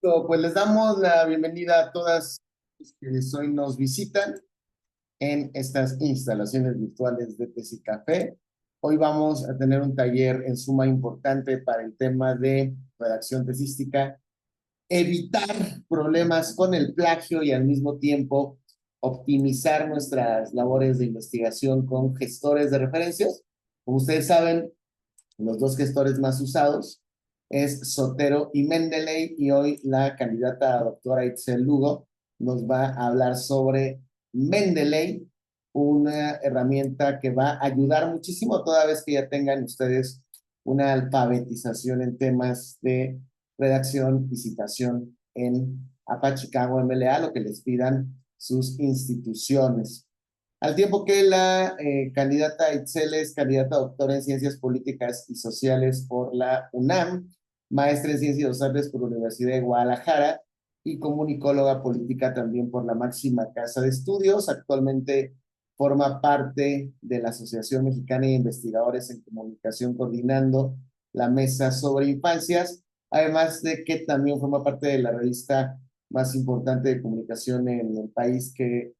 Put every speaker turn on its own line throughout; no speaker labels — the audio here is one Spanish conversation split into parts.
Pues les damos la bienvenida a todas los que hoy nos visitan en estas instalaciones virtuales de Tes y Café. Hoy vamos a tener un taller en suma importante para el tema de redacción tesística, evitar problemas con el plagio y al mismo tiempo optimizar nuestras labores de investigación con gestores de referencias. Como ustedes saben, los dos gestores más usados es Sotero y Mendeley, y hoy la candidata doctora Itzel Lugo nos va a hablar sobre Mendeley, una herramienta que va a ayudar muchísimo toda vez que ya tengan ustedes una alfabetización en temas de redacción y citación en Apache Cago MLA, lo que les pidan sus instituciones. Al tiempo que la candidata Itzel es candidata a doctora en Ciencias Políticas y Sociales por la UNAM, maestra en Ciencias Sociales por la Universidad de Guadalajara y comunicóloga política también por la máxima casa de estudios. Actualmente forma parte de la Asociación Mexicana de Investigadores en Comunicación, coordinando la mesa sobre infancias, además de que también forma parte de la revista más importante de comunicación en el país, que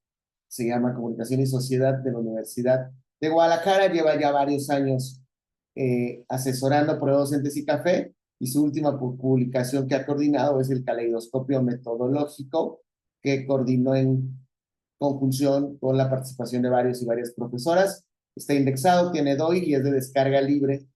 se llama Comunicación y Sociedad, de la Universidad de Guadalajara. Lleva ya varios años asesorando por docentes y café, y su última publicación que ha coordinado es el Caleidoscopio Metodológico, que coordinó en conjunción con la participación de varios y varias profesoras. Está indexado, tiene DOI y es de descarga libre,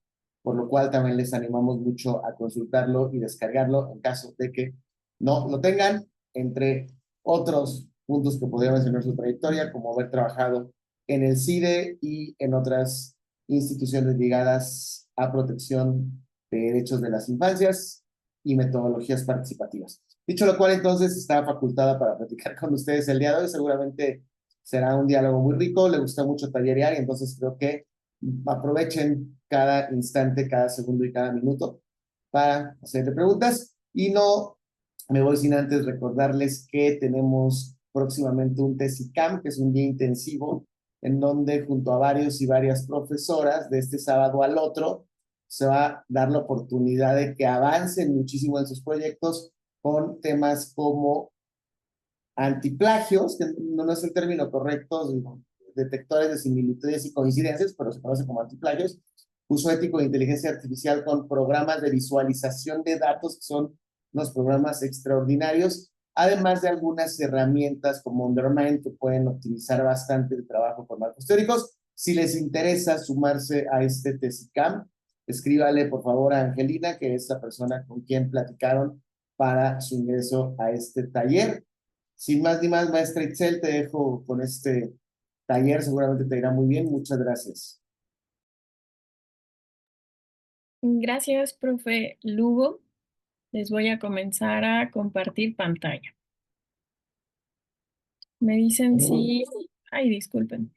por lo cual también les animamos mucho a consultarlo y descargarlo en caso de que no lo tengan, entre otros puntos que podría mencionar su trayectoria, como haber trabajado en el CIDE y en otras instituciones ligadas a protección de derechos de las infancias y metodologías participativas. Dicho lo cual, entonces está facultada para platicar con ustedes el día de hoy. Seguramente será un diálogo muy rico, le gusta mucho tallerear, y entonces creo que aprovechen cada instante, cada segundo y cada minuto para hacerle preguntas. Y no me voy sin antes recordarles que tenemos próximamente un TESICAM, que es un día intensivo, en donde junto a varios y varias profesoras, de este sábado al otro, se va a dar la oportunidad de que avancen muchísimo en sus proyectos con temas como antiplagios, que no es el término correcto, detectores de similitudes y coincidencias, pero se conoce como antiplagios, uso ético de inteligencia artificial con programas de visualización de datos, que son unos programas extraordinarios, además de algunas herramientas como Undermind, que pueden optimizar bastante el trabajo con marcos teóricos. Si les interesa sumarse a este TESICAM, escríbale por favor a Angelina, que es la persona con quien platicaron para su ingreso a este taller. Sin más ni más, maestra Itzel, te dejo con este taller, seguramente te irá muy bien. Muchas gracias.
Gracias, profe Lugo. Les voy a comenzar a compartir pantalla. Me dicen si... Ay, disculpen.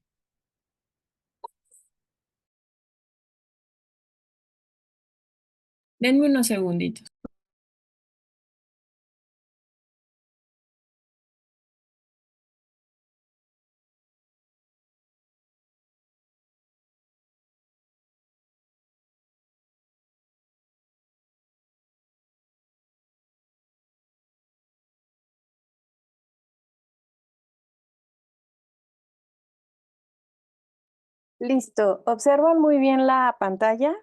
Denme unos segunditos. Listo. ¿Observan muy bien la pantalla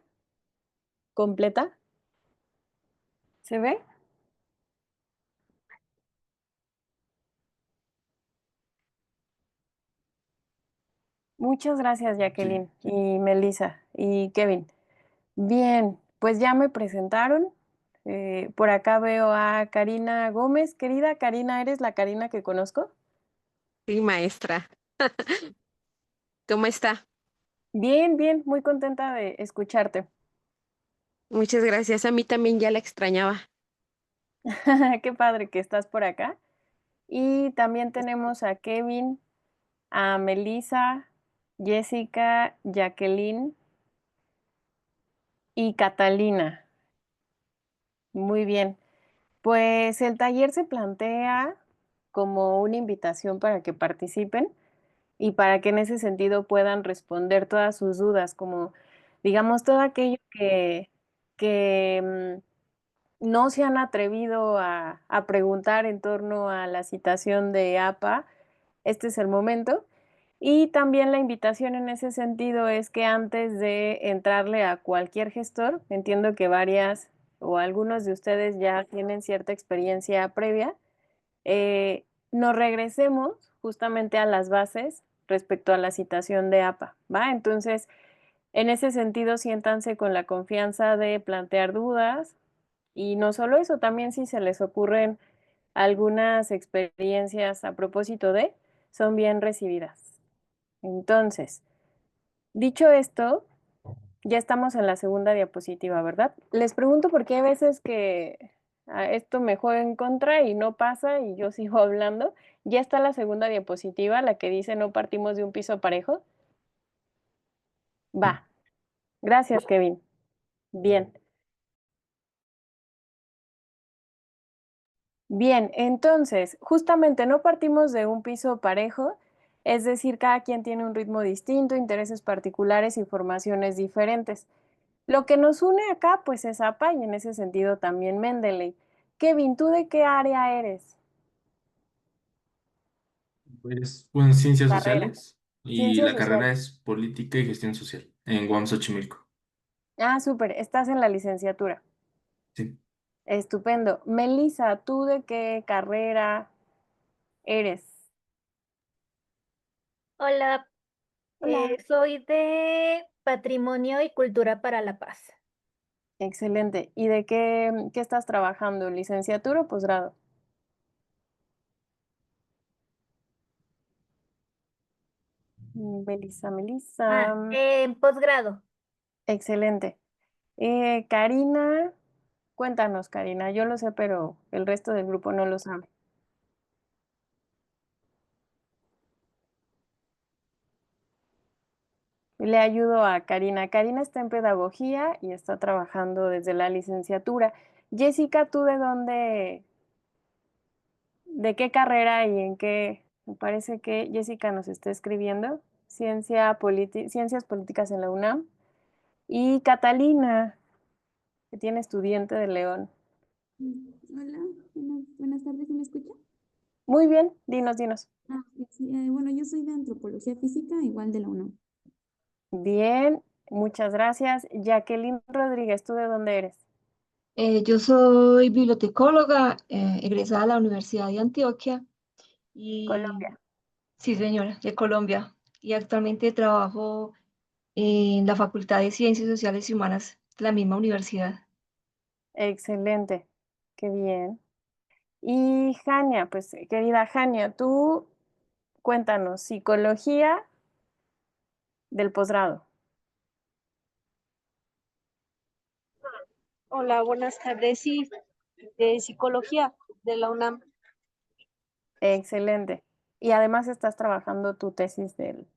completa? ¿Se ve? Muchas gracias, Jacqueline, y Melissa, y Kevin. Bien, pues ya me presentaron. Por acá veo a Karina Gómez. Querida Karina, ¿eres la Karina que conozco?
Sí, maestra. ¿Cómo está?
Bien, bien, muy contenta de escucharte.
Muchas gracias. A mí también ya la extrañaba.
Qué padre que estás por acá. Y también tenemos a Kevin, a Melissa, Jessica, Jacqueline y Catalina. Muy bien. Pues el taller se plantea como una invitación para que participen y para que en ese sentido puedan responder todas sus dudas, como digamos todo aquello que no se han atrevido a preguntar en torno a la citación de APA, este es el momento. Y también la invitación en ese sentido es que antes de entrarle a cualquier gestor, entiendo que varias o algunos de ustedes ya tienen cierta experiencia previa, nos regresemos justamente a las bases respecto a la citación de APA, ¿va? Entonces, en ese sentido, siéntanse con la confianza de plantear dudas y no solo eso, también si se les ocurren algunas experiencias a propósito de, son bien recibidas. Entonces, dicho esto, ya estamos en la segunda diapositiva, ¿verdad? Les pregunto porque hay veces que esto me juega en contra y no pasa y yo sigo hablando. Ya está la segunda diapositiva, la que dice no partimos de un piso parejo. Va. Gracias, Kevin. Bien. Bien, entonces, justamente no partimos de un piso parejo, es decir, cada quien tiene un ritmo distinto, intereses particulares y formaciones diferentes. Lo que nos une acá, pues es APA y en ese sentido también Mendeley. Kevin, ¿tú de qué área eres?
Pues, ciencias
Carrera.
sociales y
Ciencias
la carrera
sociales.
es política y gestión social en UAM Xochimilco.
Ah, súper, estás en la licenciatura.
Sí.
Estupendo. Melissa, ¿tú de qué carrera eres?
Hola,
Hola.
soy de Patrimonio y Cultura para la Paz.
Excelente. ¿Y de qué estás trabajando? ¿Licenciatura o posgrado? Melissa, Melissa.
En posgrado.
Excelente. Karina, cuéntanos, Karina. Yo lo sé, pero el resto del grupo no lo sabe. Le ayudo a Karina. Karina está en pedagogía y está trabajando desde la licenciatura. Jessica, ¿tú de qué carrera y en qué? Me parece que Jessica nos está escribiendo. Ciencias políticas en la UNAM. Y Catalina, que tiene estudiante de León.
Hola, buenas tardes, ¿sí me escucha?
Muy bien, dinos.
Ok, sí, bueno, yo soy de antropología física, igual de la UNAM.
Bien, muchas gracias. Jacqueline Rodríguez, ¿tú de dónde eres?
Yo soy bibliotecóloga, egresada de la Universidad de Antioquia y
Colombia.
sí, señora, de Colombia. Y actualmente trabajo en la Facultad de Ciencias Sociales y Humanas de la misma universidad.
Excelente, qué bien. Y Jania, pues querida Jania, tú cuéntanos, psicología del posgrado.
Hola, buenas tardes. Sí, de psicología de la UNAM.
Excelente. Y además estás trabajando tu tesis del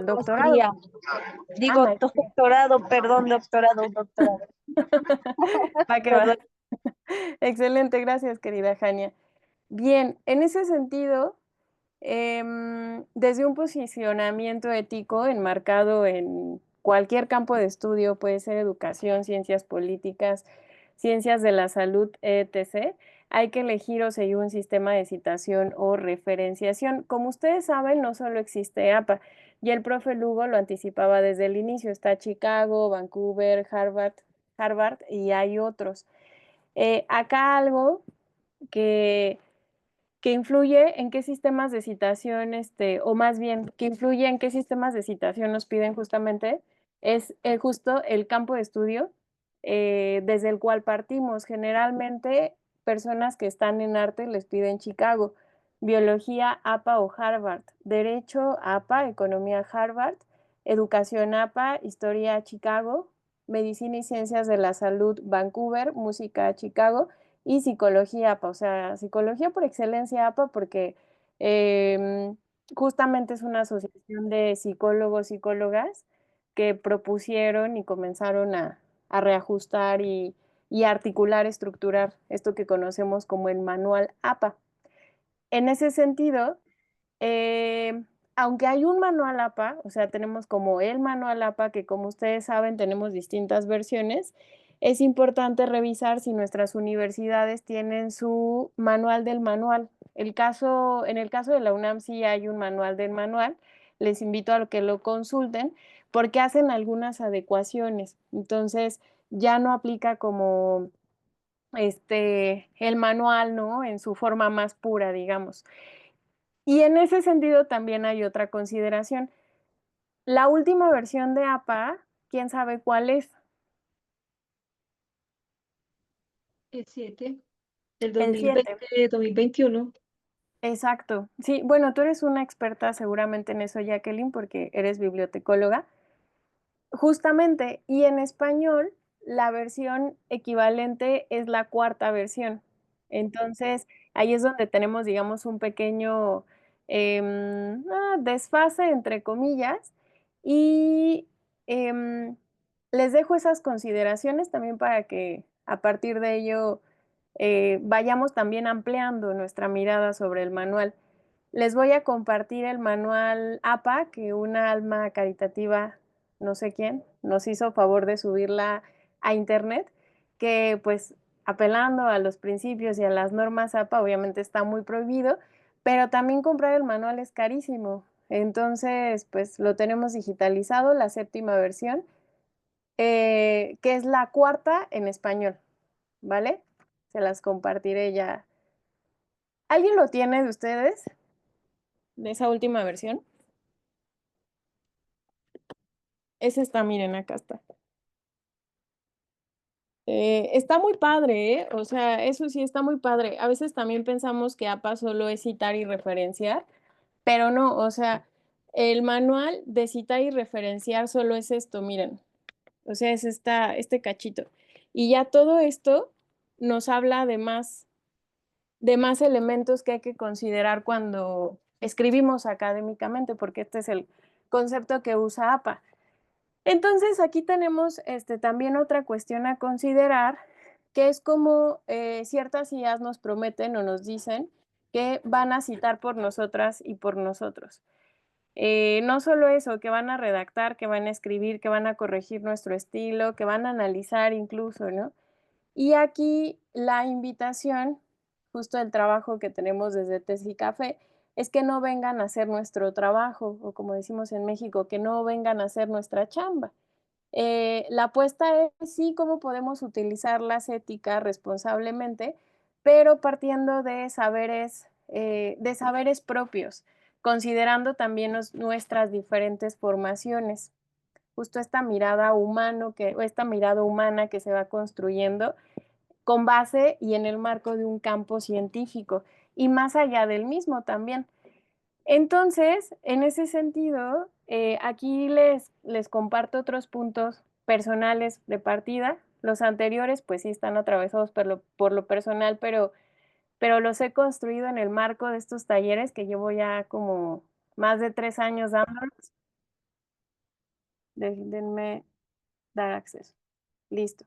doctorado.
Maestría.
Ah,
Digo,
maestría.
doctorado, perdón, doctorado.
Va que va.
Perdón.
Excelente, gracias, querida Jania. Bien, en ese sentido, desde un posicionamiento ético enmarcado en cualquier campo de estudio, puede ser educación, ciencias políticas, ciencias de la salud, etc., hay que elegir o seguir un sistema de citación o referenciación. Como ustedes saben, no solo existe APA, y el profe Lugo lo anticipaba desde el inicio, está Chicago, Vancouver, Harvard y hay otros. Acá algo que influye en qué sistemas de citación, o más bien, que influye en qué sistemas de citación nos piden justamente, es justo el campo de estudio desde el cual partimos. Generalmente, personas que están en arte les piden Chicago, biología APA o Harvard, derecho APA, economía Harvard, educación APA, historia Chicago, medicina y ciencias de la salud Vancouver, música Chicago, y psicología APA, o sea, psicología por excelencia APA, porque justamente es una asociación de psicólogos, psicólogas que propusieron y comenzaron a reajustar y articular, estructurar esto que conocemos como el manual APA. En ese sentido, eh, aunque hay un manual APA, o sea, tenemos como el manual APA, que como ustedes saben tenemos distintas versiones, es importante revisar si nuestras universidades tienen su manual del manual. En el caso de la UNAM sí hay un manual del manual. Les invito a que lo consulten porque hacen algunas adecuaciones. Entonces ya no aplica como el manual, ¿no? En su forma más pura, digamos. Y en ese sentido también hay otra consideración. La última versión de APA, ¿quién sabe cuál es?
El 7 del
El 7.
2021.
Exacto. Sí, bueno, tú eres una experta seguramente en eso, Jacqueline, porque eres bibliotecóloga. Justamente, y en español, la versión equivalente es la cuarta versión. Entonces, ahí es donde tenemos, digamos, un pequeño desfase, entre comillas, y les dejo esas consideraciones también para que a partir de ello vayamos también ampliando nuestra mirada sobre el manual. Les voy a compartir el manual APA que una alma caritativa, no sé quién, nos hizo favor de subirla a internet, que pues apelando a los principios y a las normas APA, obviamente está muy prohibido, pero también comprar el manual es carísimo. Entonces, pues lo tenemos digitalizado, la séptima versión, que es la cuarta en español, ¿vale? Se las compartiré ya. ¿Alguien lo tiene de ustedes? De esa última versión. Ese está, miren, acá está. Está muy padre, ¿eh? O sea, eso sí está muy padre. A veces también pensamos que APA solo es citar y referenciar, pero no, o sea, el manual de citar y referenciar solo es esto, miren. O sea, es este cachito. Y ya todo esto nos habla de más elementos que hay que considerar cuando escribimos académicamente, porque este es el concepto que usa APA. Entonces, aquí tenemos también otra cuestión a considerar, que es como ciertas IAs nos prometen o nos dicen que van a citar por nosotras y por nosotros. No solo eso, que van a redactar, que van a escribir, que van a corregir nuestro estilo, que van a analizar incluso, ¿no? Y aquí la invitación, justo el trabajo que tenemos desde Tesis y Café, es que no vengan a hacer nuestro trabajo, o como decimos en México, que no vengan a hacer nuestra chamba. La apuesta es sí cómo podemos utilizar las éticas responsablemente, pero partiendo de saberes propios, considerando también nuestras diferentes formaciones. Justo esta mirada esta mirada humana que se va construyendo con base y en el marco de un campo científico y más allá del mismo también. Entonces, en ese sentido, aquí les comparto otros puntos personales de partida. Los anteriores, pues sí están atravesados por lo personal, pero los he construido en el marco de estos talleres que llevo ya como más de 3 años dándolos. Déjenme dar acceso. Listo.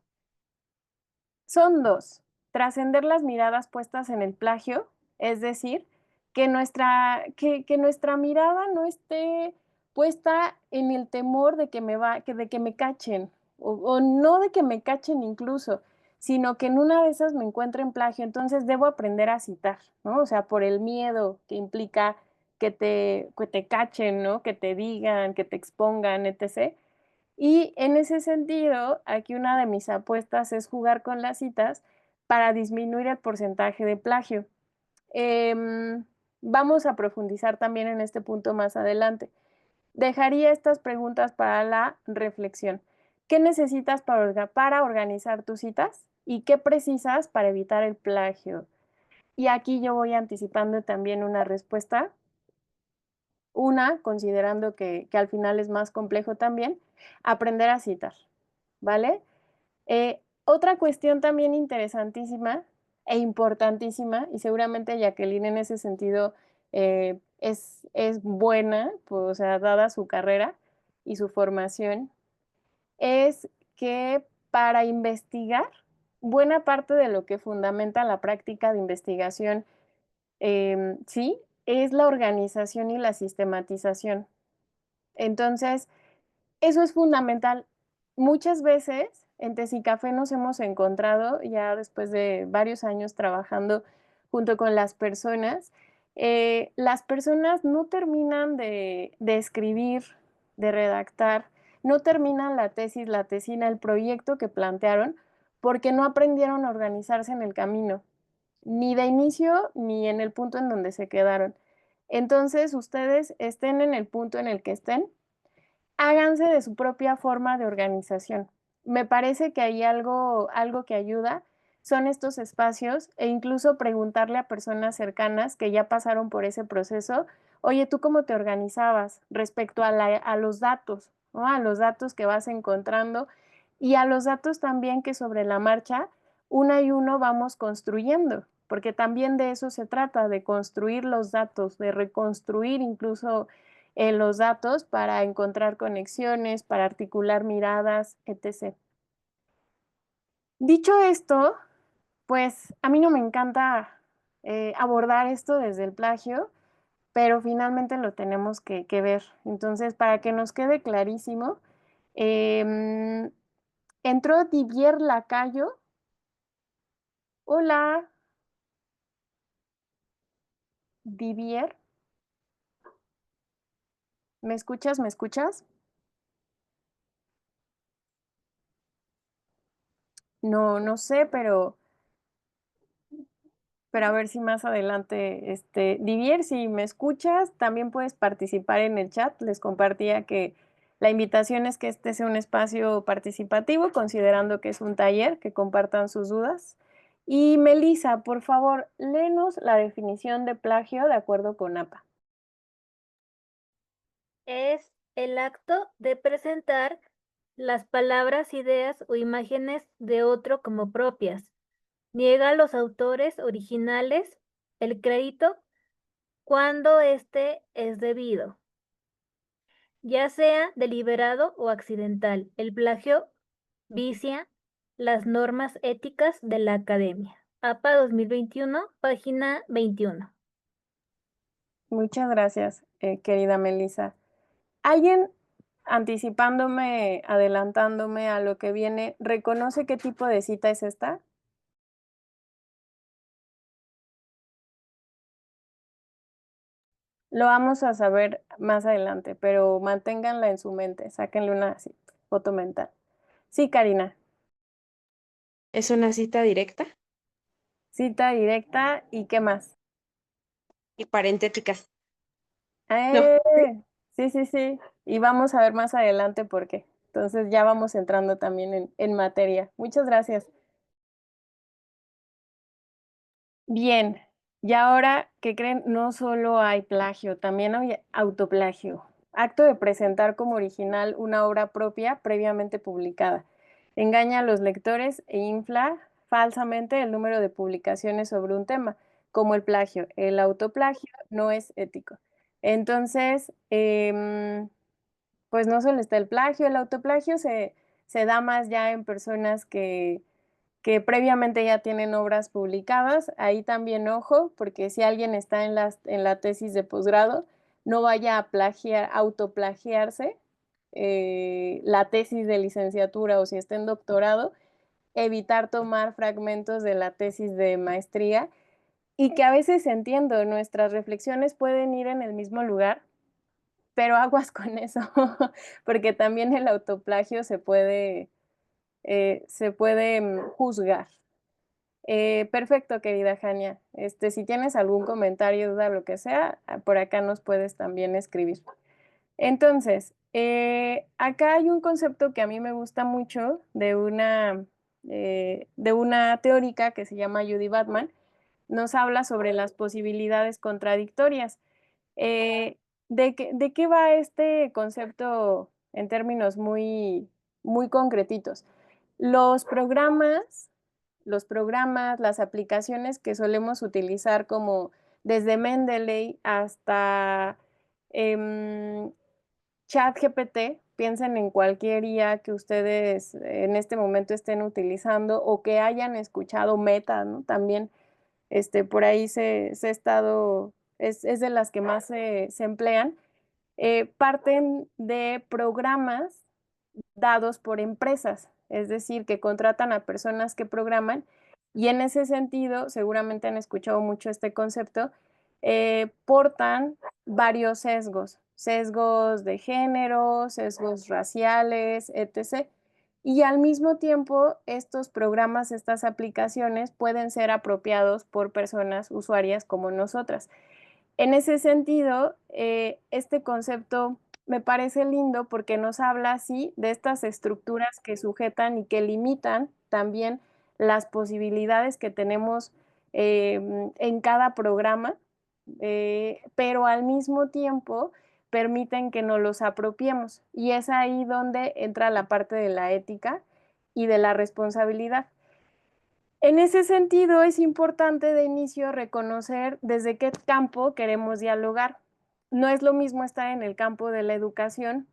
Son dos. Trascender las miradas puestas en el plagio, es decir, que nuestra mirada no esté puesta en el temor de de que me cachen, o no de que me cachen incluso, sino que en una de esas me encuentre en plagio, entonces debo aprender a citar, ¿no? O sea, por el miedo que implica que te cachen, ¿no? Que te digan, que te expongan, etc. Y en ese sentido, aquí una de mis apuestas es jugar con las citas para disminuir el porcentaje de plagio. Vamos a profundizar también en este punto más adelante. Dejaría estas preguntas para la reflexión. ¿Qué necesitas para organizar tus citas? ¿Y qué precisas para evitar el plagio? Y aquí yo voy anticipando también una respuesta. Una, considerando que al final es más complejo también, aprender a citar, ¿vale? Otra cuestión también interesantísima e importantísima, y seguramente Jacqueline en ese sentido es buena, pues, o sea, dada su carrera y su formación, es que para investigar, buena parte de lo que fundamenta la práctica de investigación, sí, es la organización y la sistematización. Entonces, eso es fundamental. Muchas veces en Tesicafé nos hemos encontrado ya después de varios años trabajando junto con las personas no terminan de escribir, de redactar, no terminan la tesis, la tesina, el proyecto que plantearon, porque no aprendieron a organizarse en el camino, ni de inicio ni en el punto en donde se quedaron. Entonces, ustedes estén en el punto en el que estén, háganse de su propia forma de organización. Me parece que hay algo que ayuda, son estos espacios e incluso preguntarle a personas cercanas que ya pasaron por ese proceso, oye, ¿tú cómo te organizabas respecto a los datos, ¿no? A los datos que vas encontrando y a los datos también que sobre la marcha, uno y uno vamos construyendo, porque también de eso se trata, de construir los datos, de reconstruir incluso los datos para encontrar conexiones, para articular miradas, etc. Dicho esto, pues a mí no me encanta abordar esto desde el plagio, pero finalmente lo tenemos que ver. Entonces, para que nos quede clarísimo, entró Didier Lacayo. Hola, Didier. ¿Me escuchas? ¿Me escuchas? No, no sé, pero a ver si más adelante, Divier, si me escuchas, también puedes participar en el chat. Les compartía que la invitación es que este sea un espacio participativo, considerando que es un taller, que compartan sus dudas. Y Melissa, por favor, léenos la definición de plagio de acuerdo con APA.
Es el acto de presentar las palabras, ideas o imágenes de otro como propias. Niega a los autores originales el crédito cuando éste es debido, ya sea deliberado o accidental. El plagio vicia las normas éticas de la academia. APA 2021, página 21.
Muchas gracias, querida Melissa. ¿Alguien, anticipándome, adelantándome a lo que viene, reconoce qué tipo de cita es esta? Lo vamos a saber más adelante, pero manténganla en su mente, sáquenle una foto mental. Sí, Karina.
¿Es una cita directa
Cita directa y qué más.
y parentética? No.
Sí, sí, sí. Y vamos a ver más adelante por qué. Entonces ya vamos entrando también en materia. Muchas gracias. Bien, y ahora, ¿qué creen? No solo hay plagio, también hay autoplagio. Acto de presentar como original una obra propia previamente publicada. Engaña a los lectores e infla falsamente el número de publicaciones sobre un tema, como el plagio. El autoplagio no es ético. Entonces, pues no solo está el plagio, el autoplagio se da más ya en personas que previamente ya tienen obras publicadas. Ahí también ojo, porque si alguien está en la tesis de posgrado, no vaya a autoplagiarse la tesis de licenciatura o si está en doctorado, evitar tomar fragmentos de la tesis de maestría y que a veces entiendo, nuestras reflexiones pueden ir en el mismo lugar, pero aguas con eso, porque también el autoplagio se puede juzgar. Perfecto, querida Jania. Si tienes algún comentario, duda, lo que sea, por acá nos puedes también escribir. Entonces, acá hay un concepto que a mí me gusta mucho de una teórica que se llama Judy Batman. Nos habla sobre las posibilidades contradictorias. ¿De qué va este concepto en términos muy, muy concretitos? Los programas, las aplicaciones que solemos utilizar como desde Mendeley hasta ChatGPT, piensen en cualquier IA que ustedes en este momento estén utilizando o que hayan escuchado Meta, ¿no? También por ahí se ha estado, es de las que más se emplean, parten de programas dados por empresas. es decir, que contratan a personas que programan y en ese sentido, seguramente han escuchado mucho este concepto, portan varios sesgos, sesgos de género, sesgos raciales, etc. Y al mismo tiempo, estos programas, estas aplicaciones pueden ser apropiados por personas usuarias como nosotras. En ese sentido, este concepto me parece lindo porque nos habla así de estas estructuras que sujetan y que limitan también las posibilidades que tenemos en cada programa, pero al mismo tiempo permiten que nos los apropiemos. Y es ahí donde entra la parte de la ética y de la responsabilidad. En ese sentido, es importante de inicio reconocer desde qué campo queremos dialogar. No es lo mismo estar en el campo de la educación,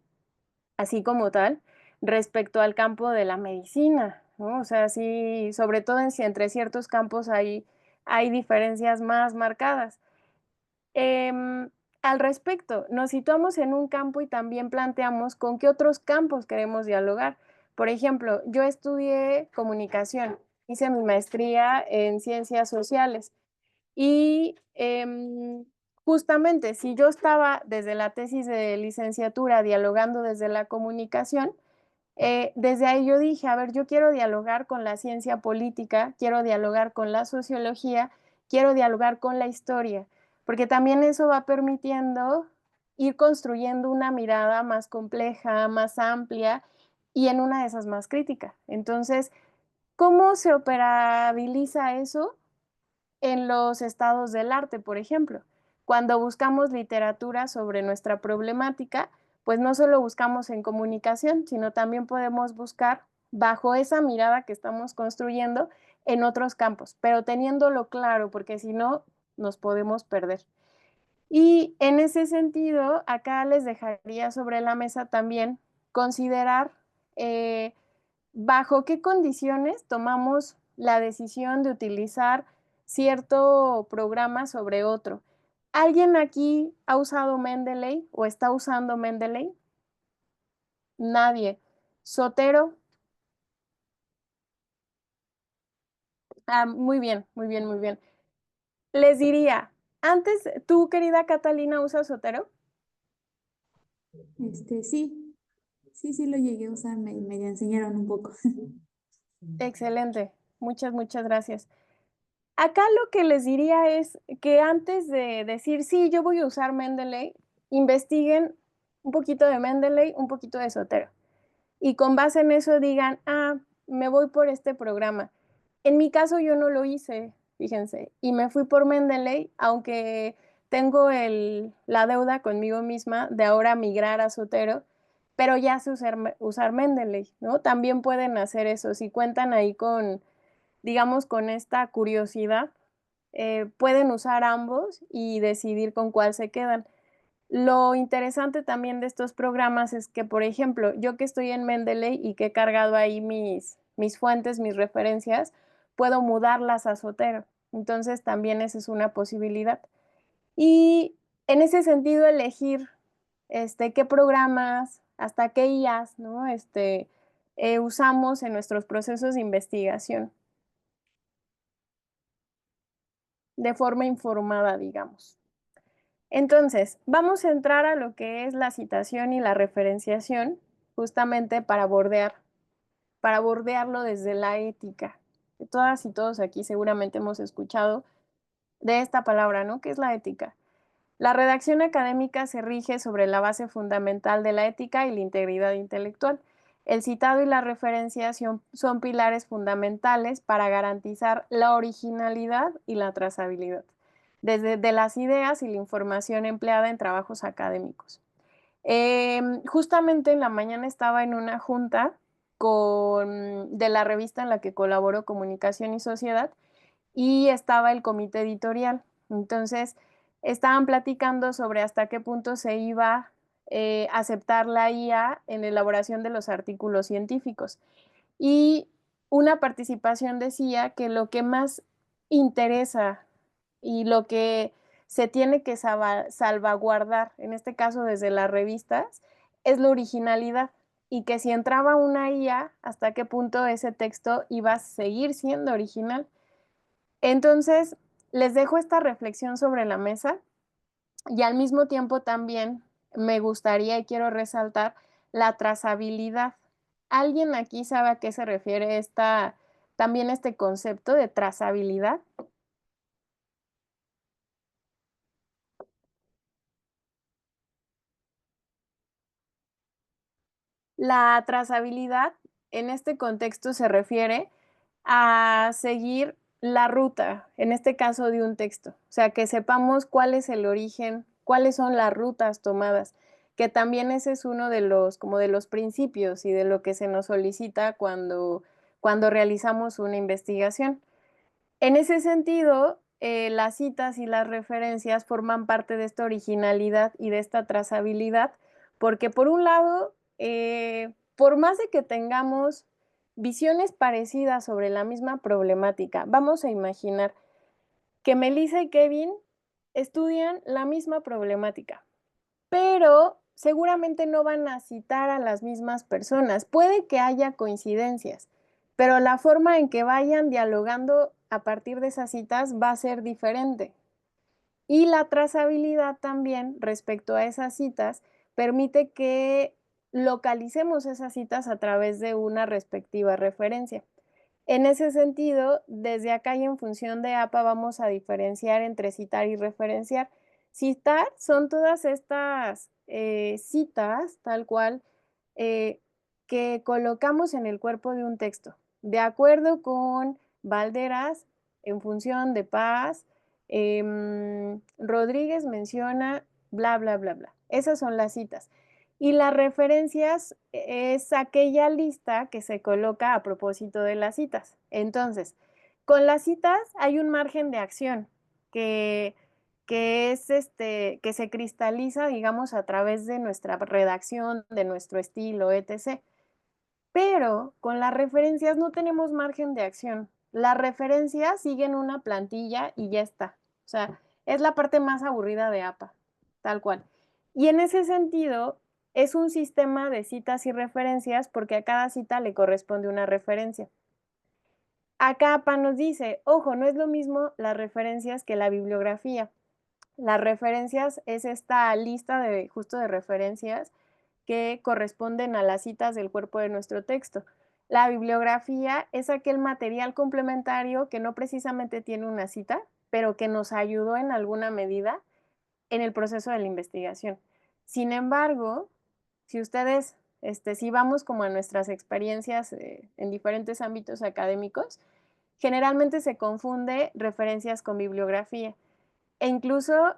así como tal, respecto al campo de la medicina, ¿no? O sea, sí, sobre todo entre ciertos campos hay diferencias más marcadas. Al respecto, nos situamos en un campo y también planteamos con qué otros campos queremos dialogar. Por ejemplo, yo estudié comunicación, hice mi maestría en ciencias sociales y justamente si yo estaba desde la tesis de licenciatura dialogando desde la comunicación, desde ahí yo dije, a ver, yo quiero dialogar con la ciencia política, quiero dialogar con la sociología, quiero dialogar con la historia, porque también eso va permitiendo ir construyendo una mirada más compleja, más amplia y en una de esas más crítica. Entonces, ¿cómo se operabiliza eso? En los estados del arte, por ejemplo. Cuando buscamos literatura sobre nuestra problemática, pues no solo buscamos en comunicación, sino también podemos buscar bajo esa mirada que estamos construyendo en otros campos, pero teniéndolo claro, porque si no, nos podemos perder. Y en ese sentido, acá les dejaría sobre la mesa también considerar bajo qué condiciones tomamos la decisión de utilizar cierto programa sobre otro. ¿Alguien aquí ha usado Mendeley o está usando Mendeley? Nadie. ¿Sotero? Ah, muy bien, muy bien, muy bien. Les diría, antes, ¿tú, querida Catalina, usas Sotero?
Sí, sí lo llegué a usar, me enseñaron un poco.
Excelente, muchas gracias. Acá lo que les diría es que antes de decir, sí, yo voy a usar Mendeley, investiguen un poquito de Mendeley, un poquito de Sotero. Y con base en eso digan, ah, me voy por este programa. En mi caso yo no lo hice, fíjense, y me fui por Mendeley, aunque tengo la deuda conmigo misma de ahora migrar a Sotero, pero ya sé usar Mendeley, ¿no? También pueden hacer eso, si cuentan ahí con, digamos, con esta curiosidad, pueden usar ambos y decidir con cuál se quedan. Lo interesante también de estos programas es que, por ejemplo, yo que estoy en Mendeley y que he cargado ahí mis fuentes, mis referencias, puedo mudarlas a Zotero. Entonces también esa es una posibilidad. Y en ese sentido, elegir qué programas, hasta qué IAs, ¿no? Usamos en nuestros procesos de investigación de forma informada, digamos. Entonces, vamos a entrar a lo que es la citación y la referenciación, justamente para bordearlo desde la ética. Que todas y todos aquí seguramente hemos escuchado de esta palabra, ¿no? ¿Qué es la ética? La redacción académica se rige sobre la base fundamental de la ética y la integridad intelectual. El citado y la referenciación son pilares fundamentales para garantizar la originalidad y la trazabilidad, desde de las ideas y la información empleada en trabajos académicos. Justamente en la mañana estaba en una junta de la revista en la que colaboro, Comunicación y Sociedad, y estaba el comité editorial. Entonces, estaban platicando sobre hasta qué punto se iba a aceptar la IA en la elaboración de los artículos científicos. Y una participación decía que lo que más interesa y lo que se tiene que salvaguardar, en este caso desde las revistas, es la originalidad. y que si entraba una IA, hasta qué punto ese texto iba a seguir siendo original. Entonces, les dejo esta reflexión sobre la mesa y al mismo tiempo también me gustaría y quiero resaltar la trazabilidad. ¿Alguien aquí sabe a qué se refiere también este concepto de trazabilidad? La trazabilidad en este contexto se refiere a seguir la ruta, en este caso de un texto, o sea, que sepamos cuál es el origen, cuáles son las rutas tomadas, que también ese es uno de los, como de los principios y de lo que se nos solicita cuando realizamos una investigación. En ese sentido, las citas y las referencias forman parte de esta originalidad y de esta trazabilidad, porque por un lado, por más de que tengamos visiones parecidas sobre la misma problemática, vamos a imaginar que Melissa y Kevin estudian la misma problemática, pero seguramente no van a citar a las mismas personas. Puede que haya coincidencias, pero la forma en que vayan dialogando a partir de esas citas va a ser diferente. Y la trazabilidad también respecto a esas citas permite que localicemos esas citas a través de una respectiva referencia. En ese sentido, desde acá y en función de APA vamos a diferenciar entre citar y referenciar. Citar son todas estas citas, tal cual, que colocamos en el cuerpo de un texto, de acuerdo con Valderas, en función de Paz, Rodríguez menciona bla, bla, bla, bla. Esas son las citas. Y las referencias es aquella lista que se coloca a propósito de las citas. Entonces, con las citas hay un margen de acción que se cristaliza, digamos, a través de nuestra redacción, de nuestro estilo, etc. Pero con las referencias no tenemos margen de acción. Las referencias siguen una plantilla y ya está. O sea, es la parte más aburrida de APA, tal cual. Y en ese sentido, es un sistema de citas y referencias porque a cada cita le corresponde una referencia. Acá APA nos dice, ojo, no es lo mismo las referencias que la bibliografía. Las referencias es esta lista justo de referencias que corresponden a las citas del cuerpo de nuestro texto. La bibliografía es aquel material complementario que no precisamente tiene una cita, pero que nos ayudó en alguna medida en el proceso de la investigación. Sin embargo, si ustedes, si vamos como a nuestras experiencias en diferentes ámbitos académicos, generalmente se confunde referencias con bibliografía. E incluso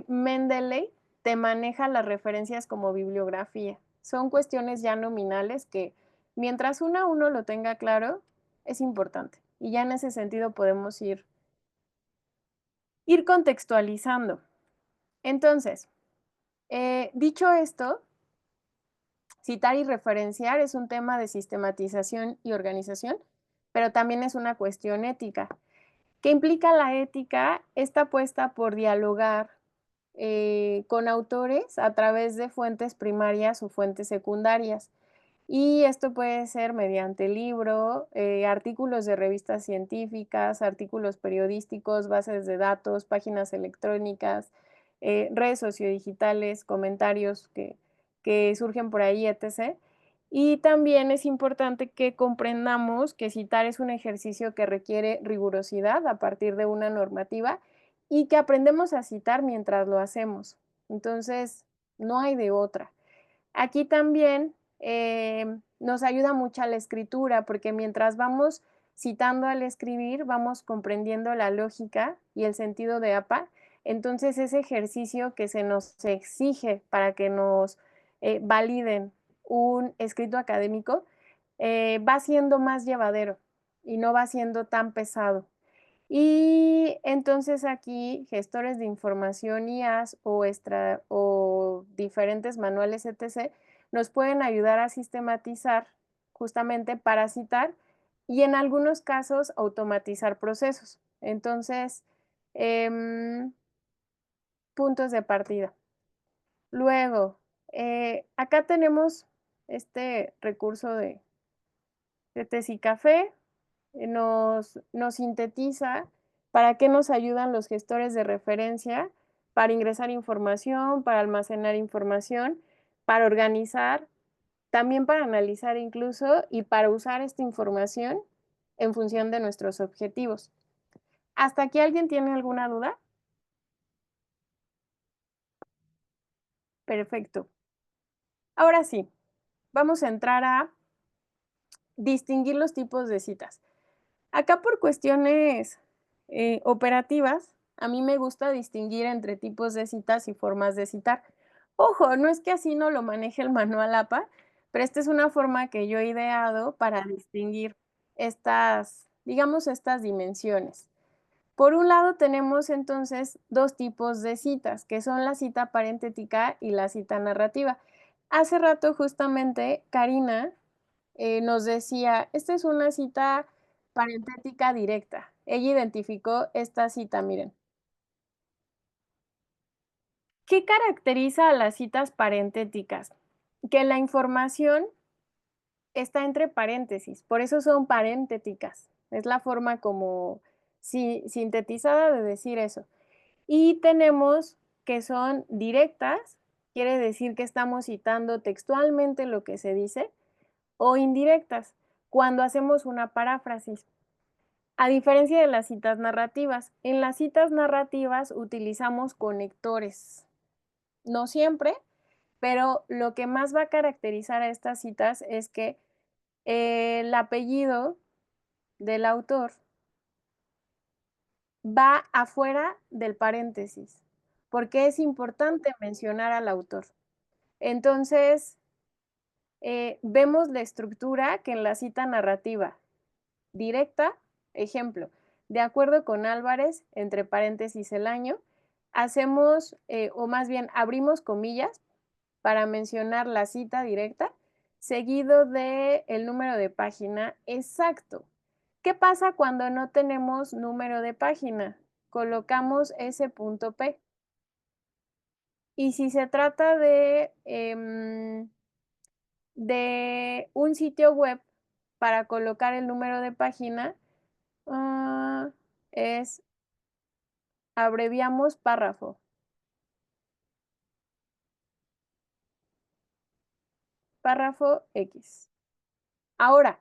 Mendeley te maneja las referencias como bibliografía. Son cuestiones ya nominales que mientras uno lo tenga claro, es importante. Y ya en ese sentido podemos ir contextualizando. Entonces, dicho esto, citar y referenciar es un tema de sistematización y organización, pero también es una cuestión ética. ¿Qué implica la ética? Esta apuesta por dialogar con autores a través de fuentes primarias o fuentes secundarias. Y esto puede ser mediante libro, artículos de revistas científicas, artículos periodísticos, bases de datos, páginas electrónicas, redes sociodigitales, comentarios que surgen por ahí, etc. Y también es importante que comprendamos que citar es un ejercicio que requiere rigurosidad a partir de una normativa y que aprendemos a citar mientras lo hacemos. Entonces, no hay de otra. Aquí también nos ayuda mucho la escritura, porque mientras vamos citando al escribir, vamos comprendiendo la lógica y el sentido de APA. Entonces, ese ejercicio que se nos exige para que nos validen un escrito académico va siendo más llevadero y no va siendo tan pesado. Y entonces aquí gestores de información IAS o diferentes manuales etc. nos pueden ayudar a sistematizar justamente para citar y en algunos casos automatizar procesos. Entonces, puntos de partida. Luego, acá tenemos este recurso de Tezicafé nos sintetiza para qué nos ayudan los gestores de referencia, para ingresar información, para almacenar información, para organizar, también para analizar incluso y para usar esta información en función de nuestros objetivos. ¿Hasta aquí alguien tiene alguna duda? Perfecto. Ahora sí, vamos a entrar a distinguir los tipos de citas. Acá por cuestiones operativas, a mí me gusta distinguir entre tipos de citas y formas de citar. Ojo, no es que así no lo maneje el manual APA, pero esta es una forma que yo he ideado para distinguir estas, digamos, estas dimensiones. Por un lado tenemos entonces dos tipos de citas, que son la cita parentética y la cita narrativa. Hace rato justamente Karina nos decía, esta es una cita parentética directa. Ella identificó esta cita, miren. ¿Qué caracteriza a las citas parentéticas? Que la información está entre paréntesis, por eso son parentéticas. Es la forma como sintetizada de decir eso. Y tenemos que son directas, quiere decir que estamos citando textualmente lo que se dice, o indirectas, cuando hacemos una paráfrasis. A diferencia de las citas narrativas, en las citas narrativas utilizamos conectores. No siempre, pero lo que más va a caracterizar a estas citas es que el apellido del autor va afuera del paréntesis, porque es importante mencionar al autor. Entonces, vemos la estructura que en la cita narrativa directa, ejemplo, de acuerdo con Álvarez, entre paréntesis el año, hacemos, o más bien abrimos comillas para mencionar la cita directa, seguido del número de página exacto. ¿Qué pasa cuando no tenemos número de página? Colocamos ese punto P. Y si se trata de un sitio web para colocar el número de página, es abreviamos párrafo. Párrafo X. Ahora,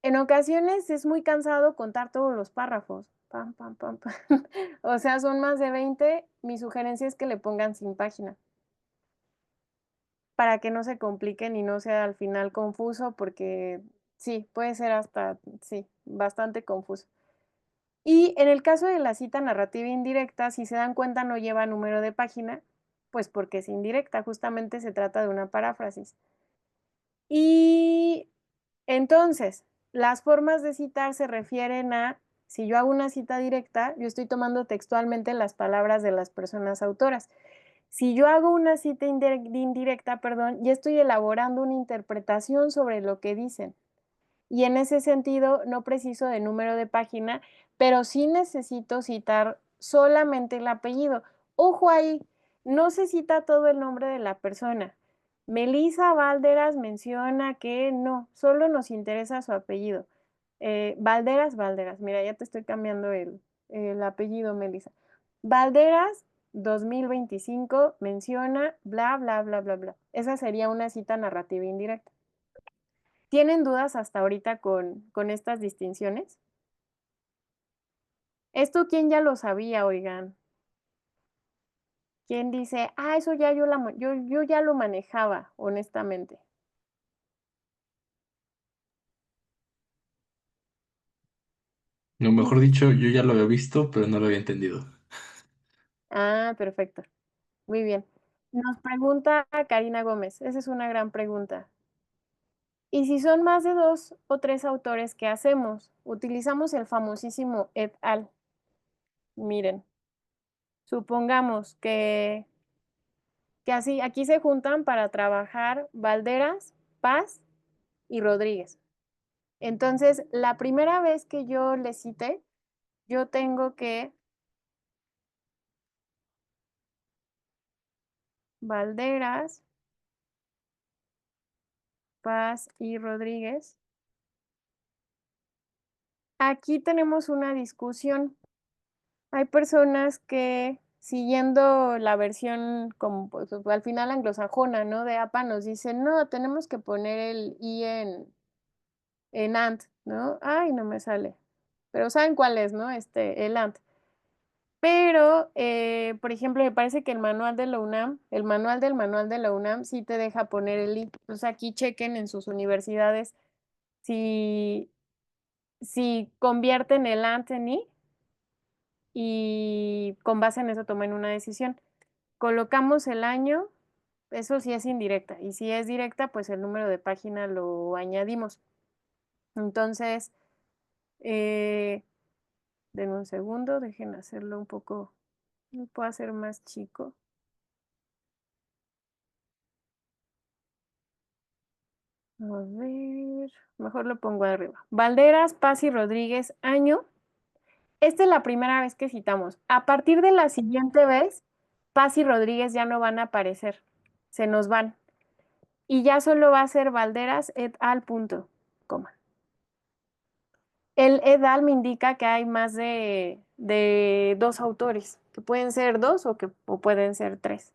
en ocasiones es muy cansado contar todos los párrafos. Pam, pam, pam, pam. O sea, son más de 20. Mi sugerencia es que le pongan sin página, para que no se compliquen y no sea al final confuso, porque sí, puede ser hasta, sí, bastante confuso. Y en el caso de la cita narrativa indirecta, si se dan cuenta, no lleva número de página, pues porque es indirecta, justamente se trata de una paráfrasis. Y entonces, las formas de citar se refieren a, si yo hago una cita directa, yo estoy tomando textualmente las palabras de las personas autoras. Si yo hago una cita indirecta, perdón, ya estoy elaborando una interpretación sobre lo que dicen. Y en ese sentido, no preciso de número de página, pero sí necesito citar solamente el apellido. Ojo ahí, no se cita todo el nombre de la persona. Melissa Valderas menciona que no, solo nos interesa su apellido. Valderas, mira, ya te estoy cambiando el apellido, Melissa. Valderas 2025 menciona bla, bla, bla, bla, bla. Esa sería una cita narrativa indirecta. ¿Tienen dudas hasta ahorita con estas distinciones? ¿Esto quién ya lo sabía, oigan? ¿Quién dice, eso ya yo ya lo manejaba, honestamente?
Lo mejor dicho, yo ya lo había visto, pero no lo había entendido.
Perfecto. Muy bien. Nos pregunta Karina Gómez, esa es una gran pregunta. ¿Y si son más de 2 o 3 autores, qué hacemos? Utilizamos el famosísimo et al. Miren, supongamos que así, aquí se juntan para trabajar Valderas, Paz y Rodríguez. Entonces, la primera vez que yo le cité, yo tengo que Valderas, Paz y Rodríguez. Aquí tenemos una discusión. Hay personas que, siguiendo la versión como pues, al final anglosajona, ¿no? De APA, nos dicen, no, tenemos que poner el I en ANT, ¿no? Ay, no me sale. Pero ¿saben cuál es, no? El ANT. Pero, por ejemplo, me parece que el manual de la UNAM, el manual de la UNAM sí te deja poner el I. Entonces aquí chequen en sus universidades si, si convierten el ANT en I y con base en eso tomen una decisión. Colocamos el año, eso sí es indirecta, y si es directa, pues el número de página lo añadimos. Entonces, denme un segundo, dejen hacerlo un poco, lo puedo hacer más chico. A ver, mejor lo pongo arriba. Valderas, Paz y Rodríguez, año. Esta es la primera vez que citamos. A partir de la siguiente vez, Paz y Rodríguez ya no van a aparecer. Se nos van. Y ya solo va a ser Valderas et al punto, coma. El et al me indica que hay más de dos autores, que pueden ser dos o pueden ser tres.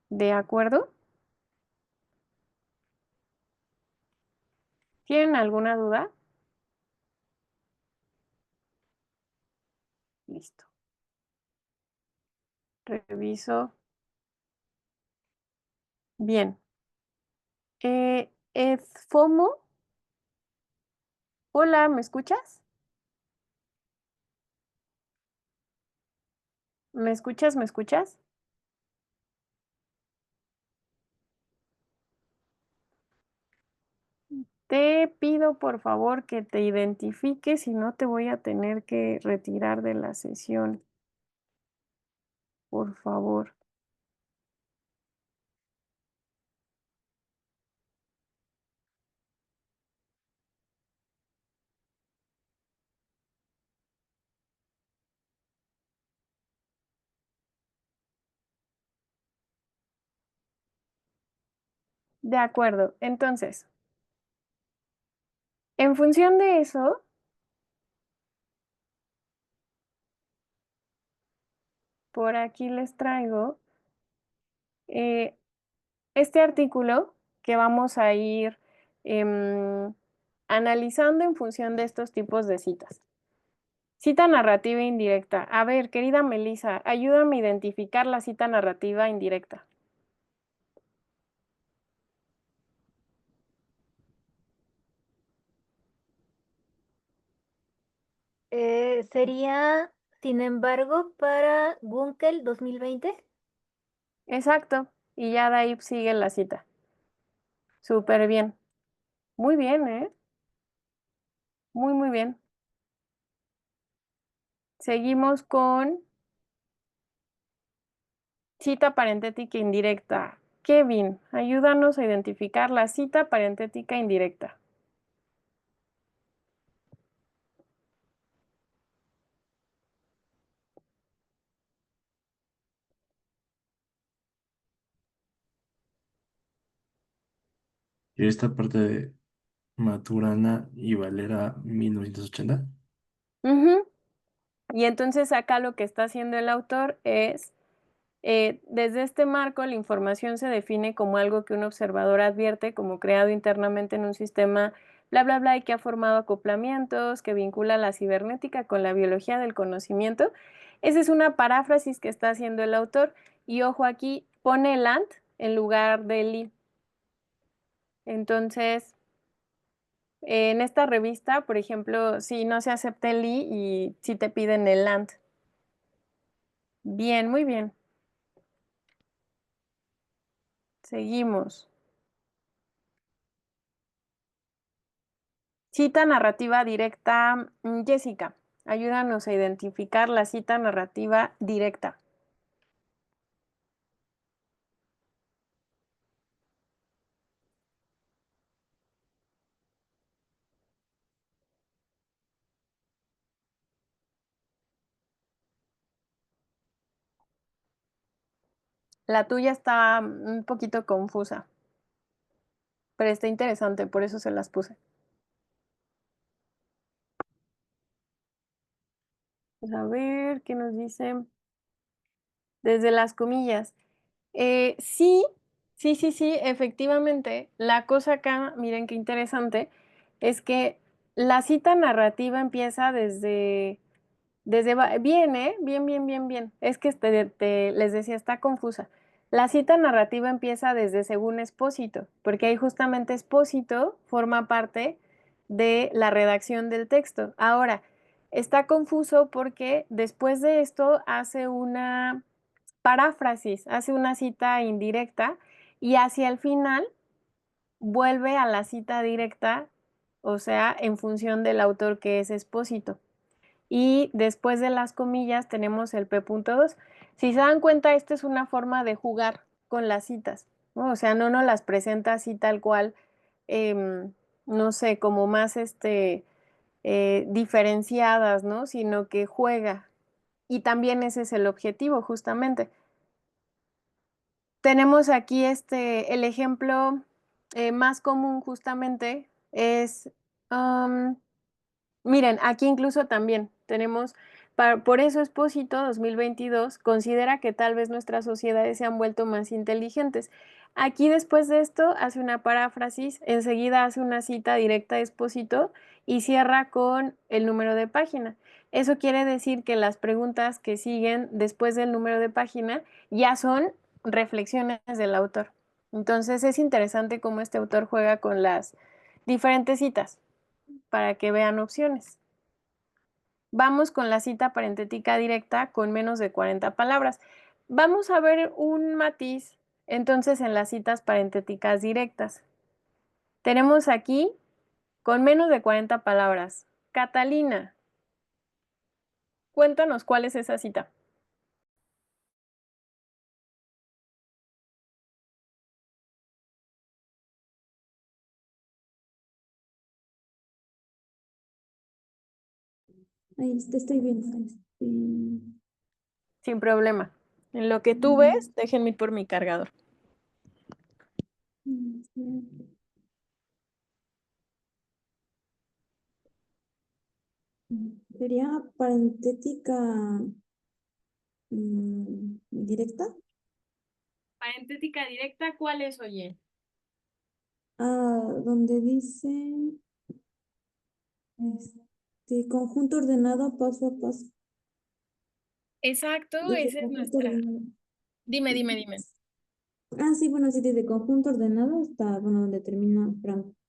¿De acuerdo? ¿Tienen alguna duda? Listo. Reviso. Bien. Edfomo. Hola, ¿me escuchas? ¿Me escuchas? ¿Me escuchas? Te pido por favor que te identifiques, si no te voy a tener que retirar de la sesión. Por favor. De acuerdo. Entonces, en función de eso, por aquí les traigo este artículo que vamos a ir analizando en función de estos tipos de citas. Cita narrativa indirecta. A ver, querida Melissa, ayúdame a identificar la cita narrativa indirecta.
Sería, sin embargo, para Gunkel 2020.
Exacto. Y ya de ahí sigue la cita. Súper bien. Muy bien, ¿eh? Muy, muy bien. Seguimos con cita parentética indirecta. Kevin, ayúdanos a identificar la cita parentética indirecta.
Y esta parte de Maturana y Valera 1980.
Ujú. Y entonces acá lo que está haciendo el autor es, desde este marco, la información se define como algo que un observador advierte como creado internamente en un sistema, bla, bla, bla, y que ha formado acoplamientos, que vincula la cibernética con la biología del conocimiento. Esa es una paráfrasis que está haciendo el autor. Y ojo aquí, pone el ANT en lugar del I. Entonces, en esta revista, por ejemplo, si no se acepta el I y si te piden el ANT. Bien, muy bien. Seguimos. Cita narrativa directa. Jessica, ayúdanos a identificar la cita narrativa directa. La tuya está un poquito confusa. pero está interesante, por eso se las puse. Pues a ver, ¿qué nos dice? Desde las comillas. Sí, sí, efectivamente. La cosa acá, miren qué interesante, es que la cita narrativa empieza bien, ¿eh? Bien. Es que les decía, está confusa. La cita narrativa empieza desde según Expósito, porque ahí justamente Expósito forma parte de la redacción del texto. Ahora, está confuso porque después de esto hace una paráfrasis, hace una cita indirecta y hacia el final vuelve a la cita directa, o sea, en función del autor que es Expósito. Y después de las comillas tenemos el P.2. Si se dan cuenta, esta es una forma de jugar con las citas, ¿no? O sea, no nos las presenta así tal cual, no sé, como más diferenciadas, ¿no? Sino que juega. Y también ese es el objetivo, justamente. Tenemos aquí el ejemplo más común justamente es, miren, aquí incluso también tenemos, por eso Expósito 2022 considera que tal vez nuestras sociedades se han vuelto más inteligentes. Aquí después de esto hace una paráfrasis, enseguida hace una cita directa de Expósito y cierra con el número de página. Eso quiere decir que las preguntas que siguen después del número de página ya son reflexiones del autor. Entonces es interesante cómo este autor juega con las diferentes citas para que vean opciones. Vamos con la cita parentética directa con menos de 40 palabras. Vamos a ver un matiz entonces en las citas parentéticas directas. Tenemos aquí con menos de 40 palabras. Catalina, cuéntanos cuál es esa cita.
Ahí estoy viendo.
Sin problema. En lo que tú ves, déjenme ir por mi cargador.
Sería parentética directa.
Parentética directa, ¿cuál es, oye?
Donde dice conjunto ordenado paso a paso.
Exacto,
Desde
esa es
conjunto
nuestra.
ordenado.
Dime.
Sí, bueno, sí, desde conjunto ordenado hasta, bueno, donde termina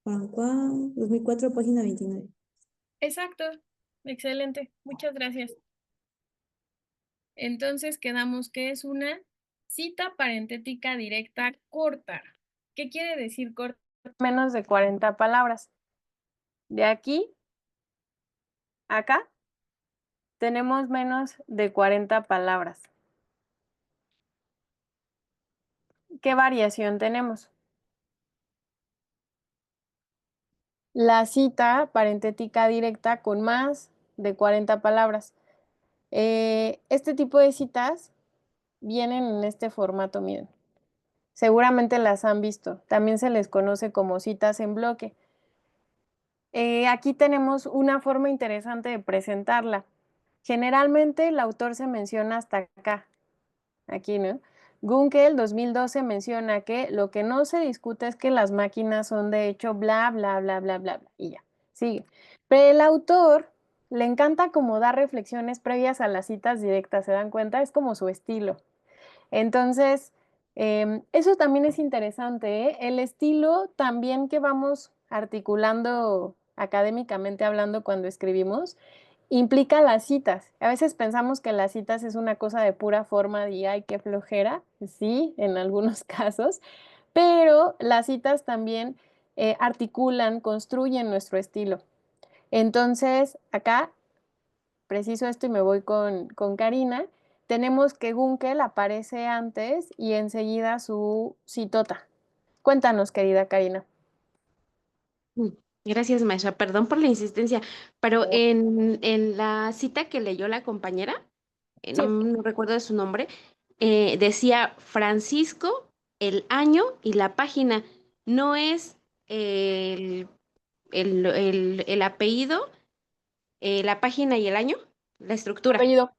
Francois, 2004, página 29.
Exacto, excelente, muchas gracias. Entonces quedamos que es una cita parentética directa corta. ¿Qué quiere decir corta? Menos de 40 palabras. De aquí a acá tenemos menos de 40 palabras. ¿Qué variación tenemos? La cita parentética directa con más de 40 palabras. Este tipo de citas vienen en este formato, miren. Seguramente las han visto. También se les conoce como citas en bloque. Aquí tenemos una forma interesante de presentarla. Generalmente el autor se menciona hasta acá, aquí, ¿no? Gunkel 2012 menciona que lo que no se discute es que las máquinas son de hecho bla, bla, bla, bla, bla, bla, y ya, sigue. Pero el autor le encanta como dar reflexiones previas a las citas directas, ¿se dan cuenta? Es como su estilo. Entonces, eso también es interesante, ¿eh? El estilo también que vamos articulando académicamente hablando cuando escribimos, implica las citas. A veces pensamos que las citas es una cosa de pura forma y ay, qué flojera, sí, en algunos casos, pero las citas también articulan, construyen nuestro estilo. Entonces, acá preciso esto y me voy con Karina. Tenemos que Gunkel aparece antes y enseguida su citota. Cuéntanos, querida Karina.
Gracias, maestra. Perdón por la insistencia, pero en la cita que leyó la compañera,
Sí.
no recuerdo de su nombre, decía Francisco, el año y la página. No es el, el apellido, la página y el año, la estructura.
Apellido.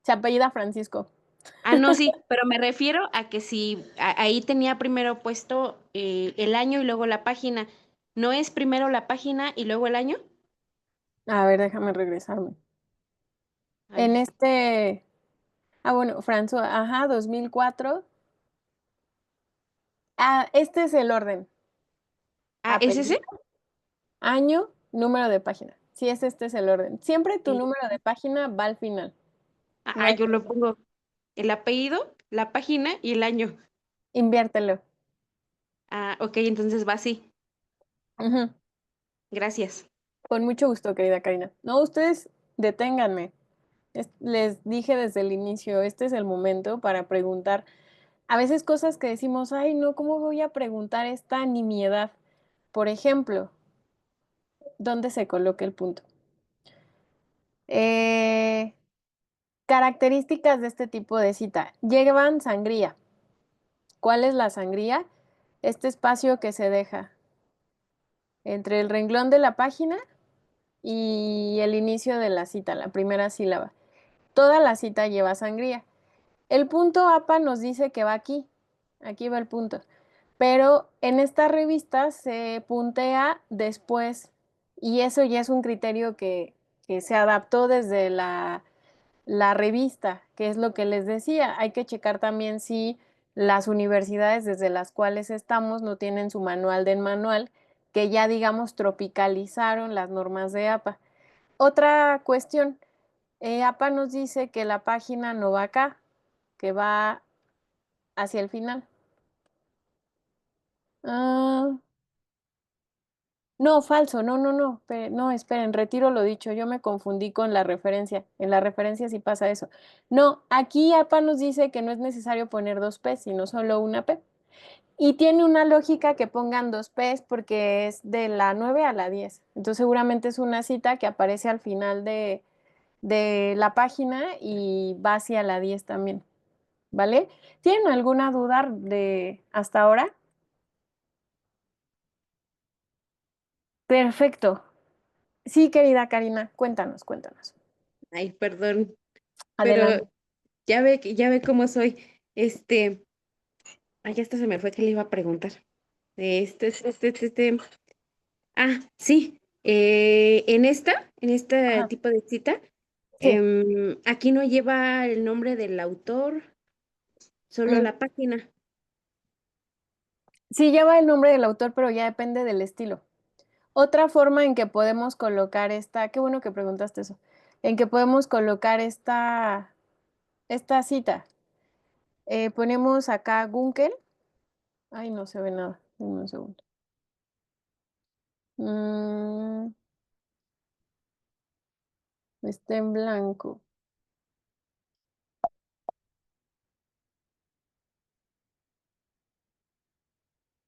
Se apellida Francisco.
Ah, no, sí, pero me refiero a que si ahí tenía primero puesto el año y luego la página, ¿no es primero la página y luego el año?
A ver, déjame regresarme.
Ay,
En este... Ah, bueno, François, ajá, 2004. Ah, este es el orden.
ah, ¿es
Apellido,
ese?
año, número de página. Sí, este es el orden. Siempre tu
Sí.
número de página va al final. No
Ah,
hay
yo lo
problema.
pongo el apellido, la página y el año.
Inviértelo.
Ah, ok, entonces va así.
Ujú.
Gracias.
Con mucho gusto, querida Karina. No, ustedes deténganme. Les dije desde el inicio, este es el momento para preguntar. A veces cosas que decimos, ay, no, ¿cómo voy a preguntar esta nimiedad? Por ejemplo, ¿dónde se coloca el punto? Eh, Características de este tipo de cita. Llevan sangría. ¿Cuál es la sangría? Este espacio que se deja entre el renglón de la página y el inicio de la cita, la primera sílaba. Toda la cita lleva sangría. El punto APA nos dice que va aquí. Aquí va el punto. Pero en esta revista se puntea después y eso ya es un criterio que se adaptó desde la revista, que es lo que les decía. Hay que checar también si las universidades desde las cuales estamos no tienen su manual del manual, que ya digamos tropicalizaron las normas de APA. Otra cuestión, APA nos dice que la página no va acá, que va hacia el final. Ah, no, falso, no, esperen, retiro lo dicho, yo me confundí con la referencia, en la referencia sí pasa eso. No, aquí APA nos dice que no es necesario poner dos P, sino solo una P. Y tiene una lógica que pongan dos P's porque es de la 9 a la 10. Entonces seguramente es una cita que aparece al final de la página y va hacia la 10 también, ¿vale? ¿Tienen alguna duda de hasta ahora? Perfecto. Sí, querida Karina, cuéntanos, cuéntanos.
Ay, perdón,
Adelante.
pero ya ve cómo soy. Ay, ya hasta se me fue que le iba a preguntar. Este. Ah, sí. En este
Ajá,
tipo de cita,
sí,
aquí no lleva el nombre del autor, solo
mm,
la página.
sí lleva el nombre del autor, pero ya depende del estilo. Otra forma en que podemos colocar esta, qué bueno que preguntaste eso, en que podemos colocar esta cita. Ponemos acá Gunkel. Ay, no se ve nada. Dame un segundo. Mm, está en blanco.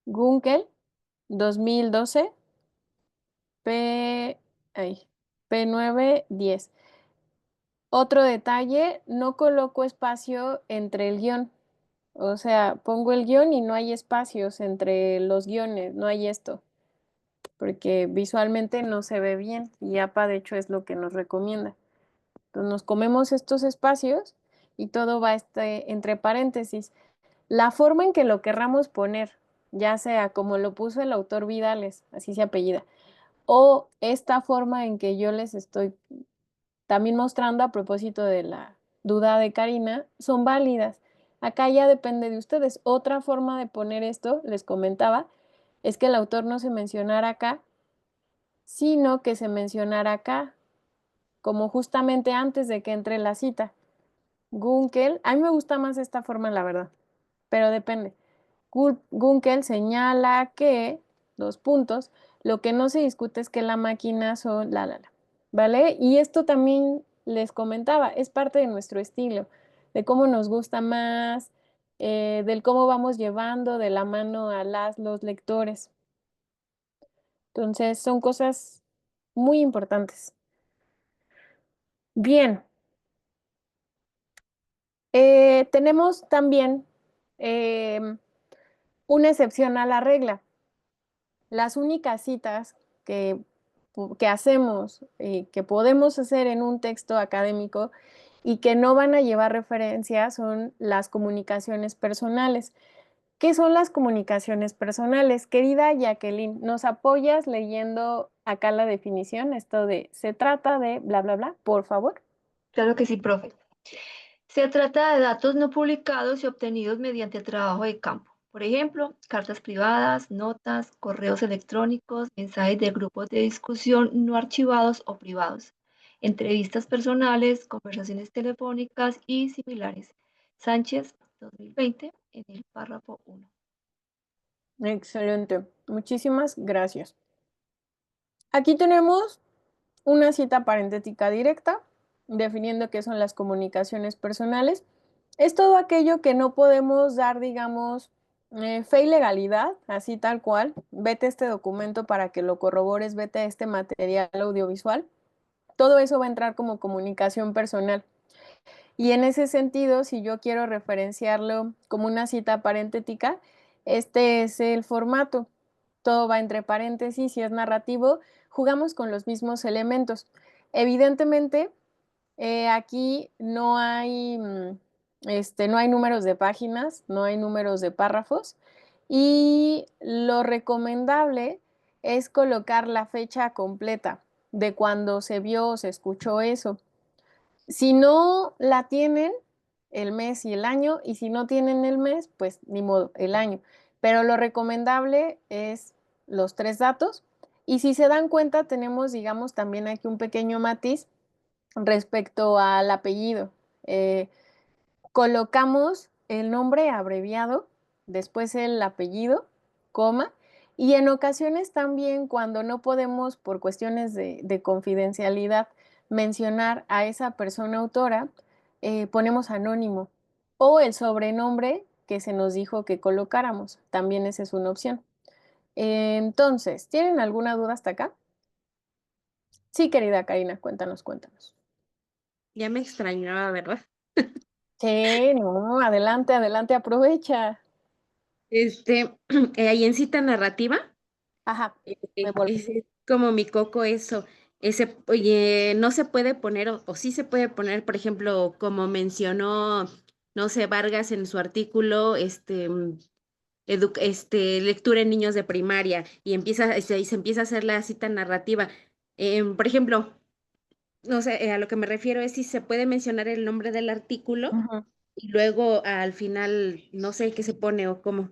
Gunkel 2012 P, ay, P910. Otro detalle, no coloco espacio entre el guión. O sea, pongo el guión y no hay espacios entre los guiones, no hay esto, porque visualmente no se ve bien y APA de hecho es lo que nos recomienda. Entonces nos comemos estos espacios y todo va entre paréntesis. La forma en que lo querramos poner, ya sea como lo puso el autor Vidales, así se apellida, o esta forma en que yo les estoy también mostrando a propósito de la duda de Karina, son válidas. Acá ya depende de ustedes. Otra forma de poner esto, les comentaba, es que el autor no se mencionara acá, sino que se mencionara acá, como justamente antes de que entre la cita. Gunkel, a mí me gusta más esta forma, la verdad, pero depende. Gunkel señala que, dos puntos, lo que no se discute es que la máquina son ¿vale? Y esto también les comentaba, es parte de nuestro estilo, de cómo nos gusta más, del cómo vamos llevando de la mano a los lectores. Entonces, son cosas muy importantes. Bien, tenemos también una excepción a la regla. las únicas citas que hacemos, que podemos hacer en un texto académico y que no van a llevar referencia son las comunicaciones personales. ¿Qué son las comunicaciones personales? Querida Jacqueline, ¿nos apoyas leyendo acá la definición? Esto de se trata de bla, bla, bla, por favor.
Claro que sí, profe. Se trata de datos no publicados y obtenidos mediante trabajo de campo. Por ejemplo, cartas privadas, notas, correos electrónicos, mensajes de grupos de discusión no archivados o privados, entrevistas personales, conversaciones telefónicas y similares. Sánchez, 2020, en el párrafo 1.
Excelente. Muchísimas gracias. Aquí tenemos una cita parentética directa, definiendo qué son las comunicaciones personales. Es todo aquello que no podemos dar, digamos, fe y legalidad, así tal cual. Vete este documento para que lo corrobores, vete este material audiovisual. Todo eso va a entrar como comunicación personal. Y en ese sentido, si yo quiero referenciarlo como una cita parentética, este es el formato. Todo va entre paréntesis, si es narrativo, jugamos con los mismos elementos. Evidentemente, aquí no hay, no hay números de páginas, no hay números de párrafos y lo recomendable es colocar la fecha completa de cuando se vio o se escuchó eso. Si no la tienen, el mes y el año, y si no tienen el mes, pues ni modo, el año. Pero lo recomendable es los 3 datos. Y si se dan cuenta, tenemos, digamos, también aquí un pequeño matiz respecto al apellido. Colocamos el nombre abreviado, después el apellido, coma, y en ocasiones también cuando no podemos, por cuestiones de confidencialidad, mencionar a esa persona autora, ponemos anónimo o el sobrenombre que se nos dijo que colocáramos. También esa es una opción. Entonces, ¿tienen alguna duda hasta acá? Sí, querida Karina, cuéntanos, cuéntanos.
Ya me extrañaba, ¿verdad?
Sí, no, adelante, adelante, aprovecha.
Ahí en cita narrativa,
Ajá, me vuelvo.
es como mi coco eso. Oye, no se puede poner, o sí se puede poner, por ejemplo, como mencionó, no sé, Vargas en su artículo, lectura en niños de primaria, y y se empieza a hacer la cita narrativa. Por ejemplo, no sé, a lo que me refiero es si se puede mencionar el nombre del artículo
Ujú.
y luego al final, no sé qué se pone o cómo.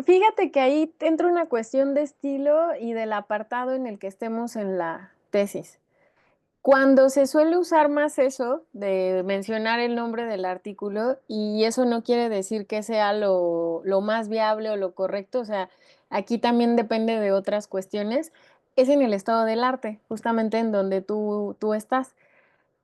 Fíjate que ahí entra una cuestión de estilo y del apartado en el que estemos en la tesis. Cuando se suele usar más eso de mencionar el nombre del artículo, y eso no quiere decir que sea lo más viable o lo correcto, o sea, aquí también depende de otras cuestiones, es en el estado del arte, justamente en donde tú estás.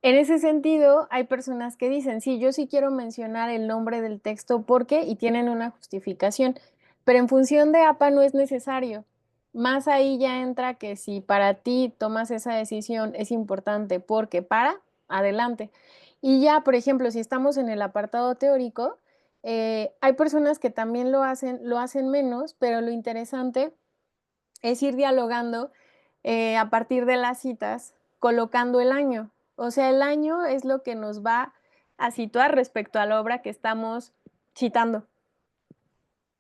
En ese sentido, hay personas que dicen, sí, yo sí quiero mencionar el nombre del texto porque y tienen una justificación, pero en función de APA no es necesario. Más ahí ya entra que si para ti tomas esa decisión es importante porque adelante. Y ya, por ejemplo, si estamos en el apartado teórico, hay personas que también lo hacen menos, pero lo interesante es ir dialogando a partir de las citas, colocando el año. O sea, el año es lo que nos va a situar respecto a la obra que estamos citando.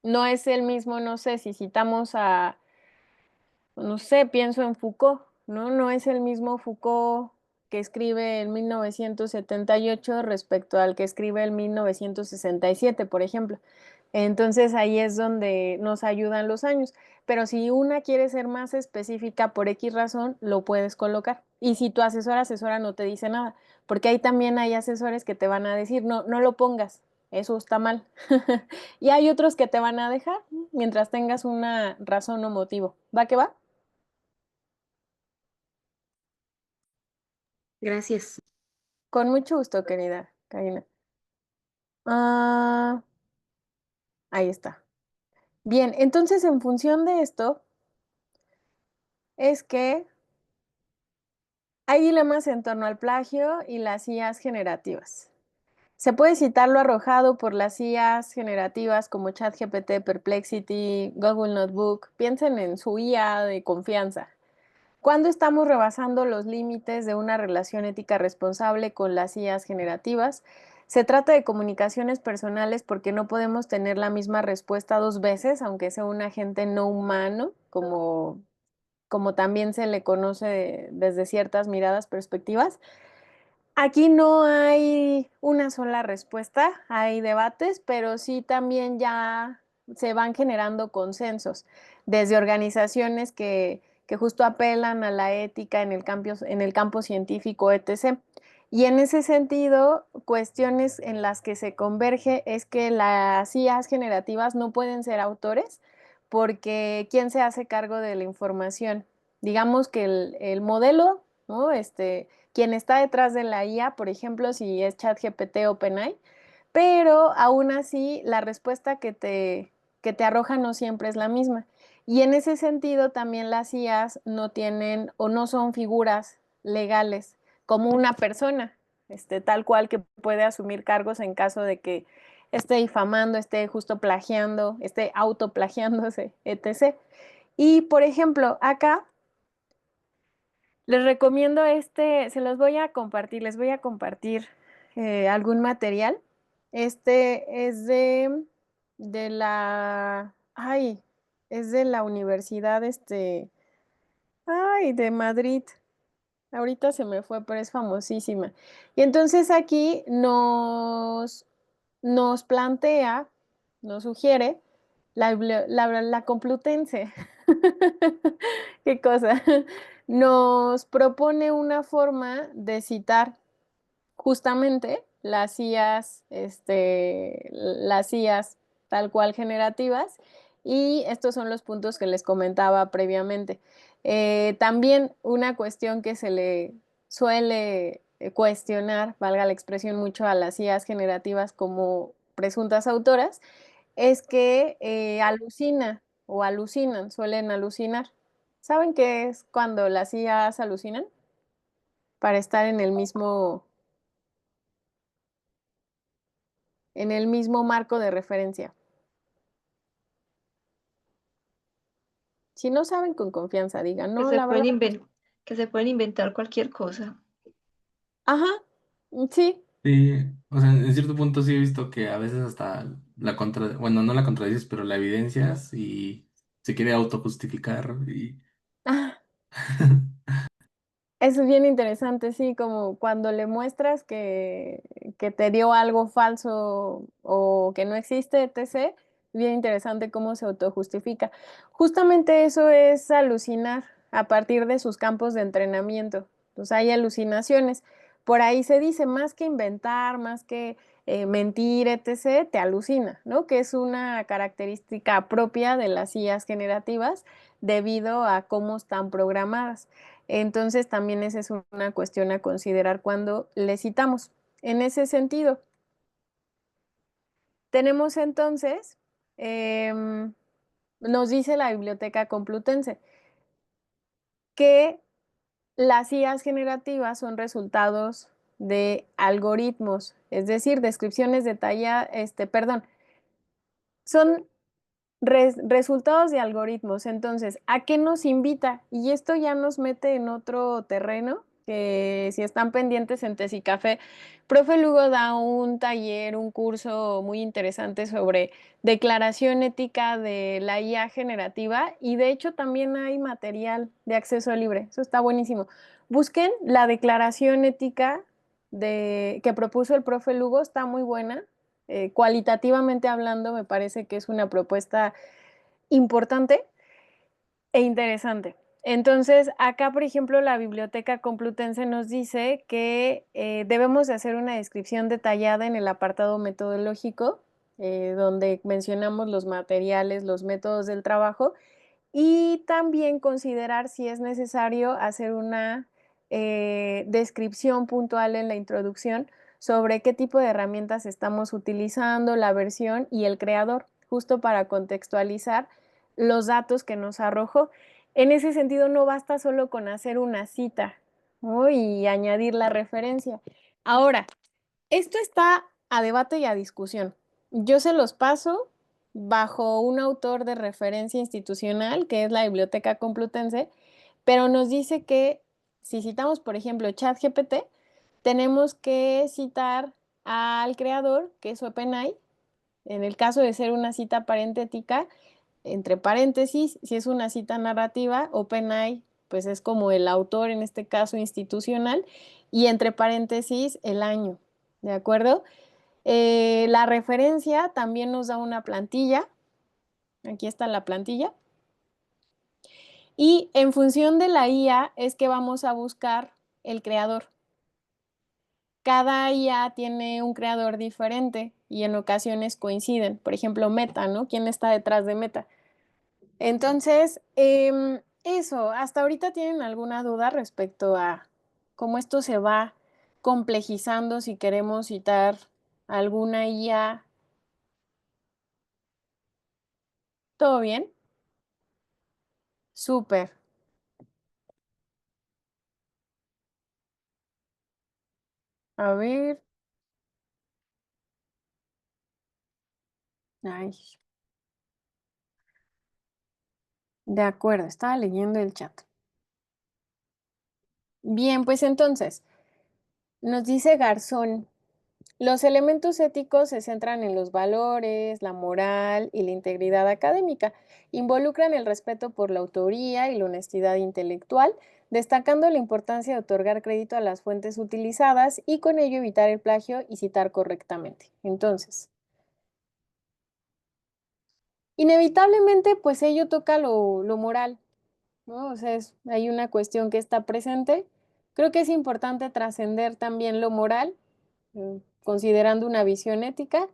No es el mismo, no sé, si citamos no sé, pienso en Foucault, ¿no? No es el mismo Foucault que escribe en 1978 respecto al que escribe en 1967, por ejemplo. Entonces ahí es donde nos ayudan los años. Pero si una quiere ser más específica por X razón, lo puedes colocar. Y si tu asesora no te dice nada, porque ahí también hay asesores que te van a decir, no, no lo pongas, eso está mal. Y hay otros que te van a dejar mientras tengas una razón o motivo. ¿Va que va?
Gracias.
Con mucho gusto, querida Karina. Ah, ahí está. Bien, entonces en función de esto, es que hay dilemas en torno al plagio y las IAs generativas. Se puede citar lo arrojado por las IAs generativas como ChatGPT, Perplexity, Google Notebook. Piensen en su IA de confianza. ¿Cuándo estamos rebasando los límites de una relación ética responsable con las IAs generativas? Se trata de comunicaciones personales porque no podemos tener la misma respuesta dos veces, aunque sea un agente no humano, como también se le conoce desde ciertas miradas, perspectivas. Aquí no hay una sola respuesta, hay debates, pero sí también ya se van generando consensos desde organizaciones que justo apelan a la ética en el campo científico, etc. Y en ese sentido, cuestiones en las que se converge es que las IAs generativas no pueden ser autores porque ¿quién se hace cargo de la información? Digamos que el modelo, ¿no? Quien está detrás de la IA, por ejemplo, si es ChatGPT o OpenAI, pero aún así la respuesta que te arroja no siempre es la misma. Y en ese sentido también las IAs no tienen o no son figuras legales como una persona, tal cual que puede asumir cargos en caso de que esté difamando, esté justo plagiando, esté autoplagiándose, etc. Y por ejemplo, acá les recomiendo se los voy a compartir, les voy a compartir algún material. Este es de es de la Universidad, de Madrid. Ahorita se me fue, pero es famosísima. Y entonces aquí nos plantea, nos sugiere la Complutense. ¿Qué cosa? Nos propone una forma de citar justamente las IAs tal cual generativas, y estos son los puntos que les comentaba previamente. También una cuestión que se le suele cuestionar, valga la expresión, mucho a las IAs generativas como presuntas autoras, es que alucina o alucinan, suelen alucinar. ¿Saben qué es cuando las IAs alucinan? Para estar en el mismo marco de referencia. Si no saben, con confianza digan,
Que
no,
se
la verdad.
que se pueden inventar cualquier cosa.
Ajá, sí,
Sí, o sea, en cierto punto sí he visto que a veces hasta bueno, no la contradices, pero la evidencias y se quiere autojustificar y
ah, eso es bien interesante, sí, como cuando le muestras que te dio algo falso o que no existe, etc. Bien interesante cómo se autojustifica. Justamente eso es alucinar a partir de sus campos de entrenamiento. Entonces hay alucinaciones. Por ahí se dice, más que inventar, más que mentir, etc., te alucina, ¿no? Que es una característica propia de las IAs generativas debido a cómo están programadas. Entonces también esa es una cuestión a considerar cuando le citamos. En ese sentido, tenemos entonces, nos dice la Biblioteca Complutense, que las IAs generativas son resultados de algoritmos, es decir, descripciones detalladas, son resultados de algoritmos. Entonces, ¿a qué nos invita? Y esto ya nos mete en otro terreno, que si están pendientes en Tesicafé, profe Lugo da un taller, un curso muy interesante sobre declaración ética de la IA generativa, y de hecho también hay material de acceso libre. Eso está buenísimo. Busquen la declaración ética que propuso el profe Lugo, está muy buena. Cualitativamente hablando, me parece que es una propuesta importante e interesante. Entonces, acá, por ejemplo, la Biblioteca Complutense nos dice que debemos de hacer una descripción detallada en el apartado metodológico, donde mencionamos los materiales, los métodos del trabajo, y también considerar si es necesario hacer una descripción puntual en la introducción sobre qué tipo de herramientas estamos utilizando, la versión y el creador, justo para contextualizar los datos que nos arrojó. En ese sentido, no basta solo con hacer una cita, ¿no? Y añadir la referencia. Ahora, esto está a debate y a discusión. Yo se los paso bajo un autor de referencia institucional, que es la Biblioteca Complutense, pero nos dice que si citamos, por ejemplo, ChatGPT, tenemos que citar al creador, que es OpenAI. En el caso de ser una cita parentética, entre paréntesis, si es una cita narrativa, OpenAI, pues es como el autor, en este caso institucional, y entre paréntesis el año, ¿de acuerdo? La referencia también nos da una plantilla, aquí está la plantilla, y en función de la IA es que vamos a buscar el creador. Cada IA tiene un creador diferente y en ocasiones coinciden. Por ejemplo, Meta, ¿no? ¿Quién está detrás de Meta? Entonces, eso, ¿hasta ahorita tienen alguna duda respecto a cómo esto se va complejizando si queremos citar alguna IA? ¿Todo bien? Súper. A ver. Ay, de acuerdo, estaba leyendo el chat. Bien, pues entonces, nos dice Garzón, los elementos éticos se centran en los valores, la moral y la integridad académica. Involucran el respeto por la autoría y la honestidad intelectual, destacando la importancia de otorgar crédito a las fuentes utilizadas y con ello evitar el plagio y citar correctamente. Entonces, inevitablemente, pues ello toca lo moral, ¿no? O sea, hay una cuestión que está presente. Creo que es importante trascender también lo moral, considerando una visión ética,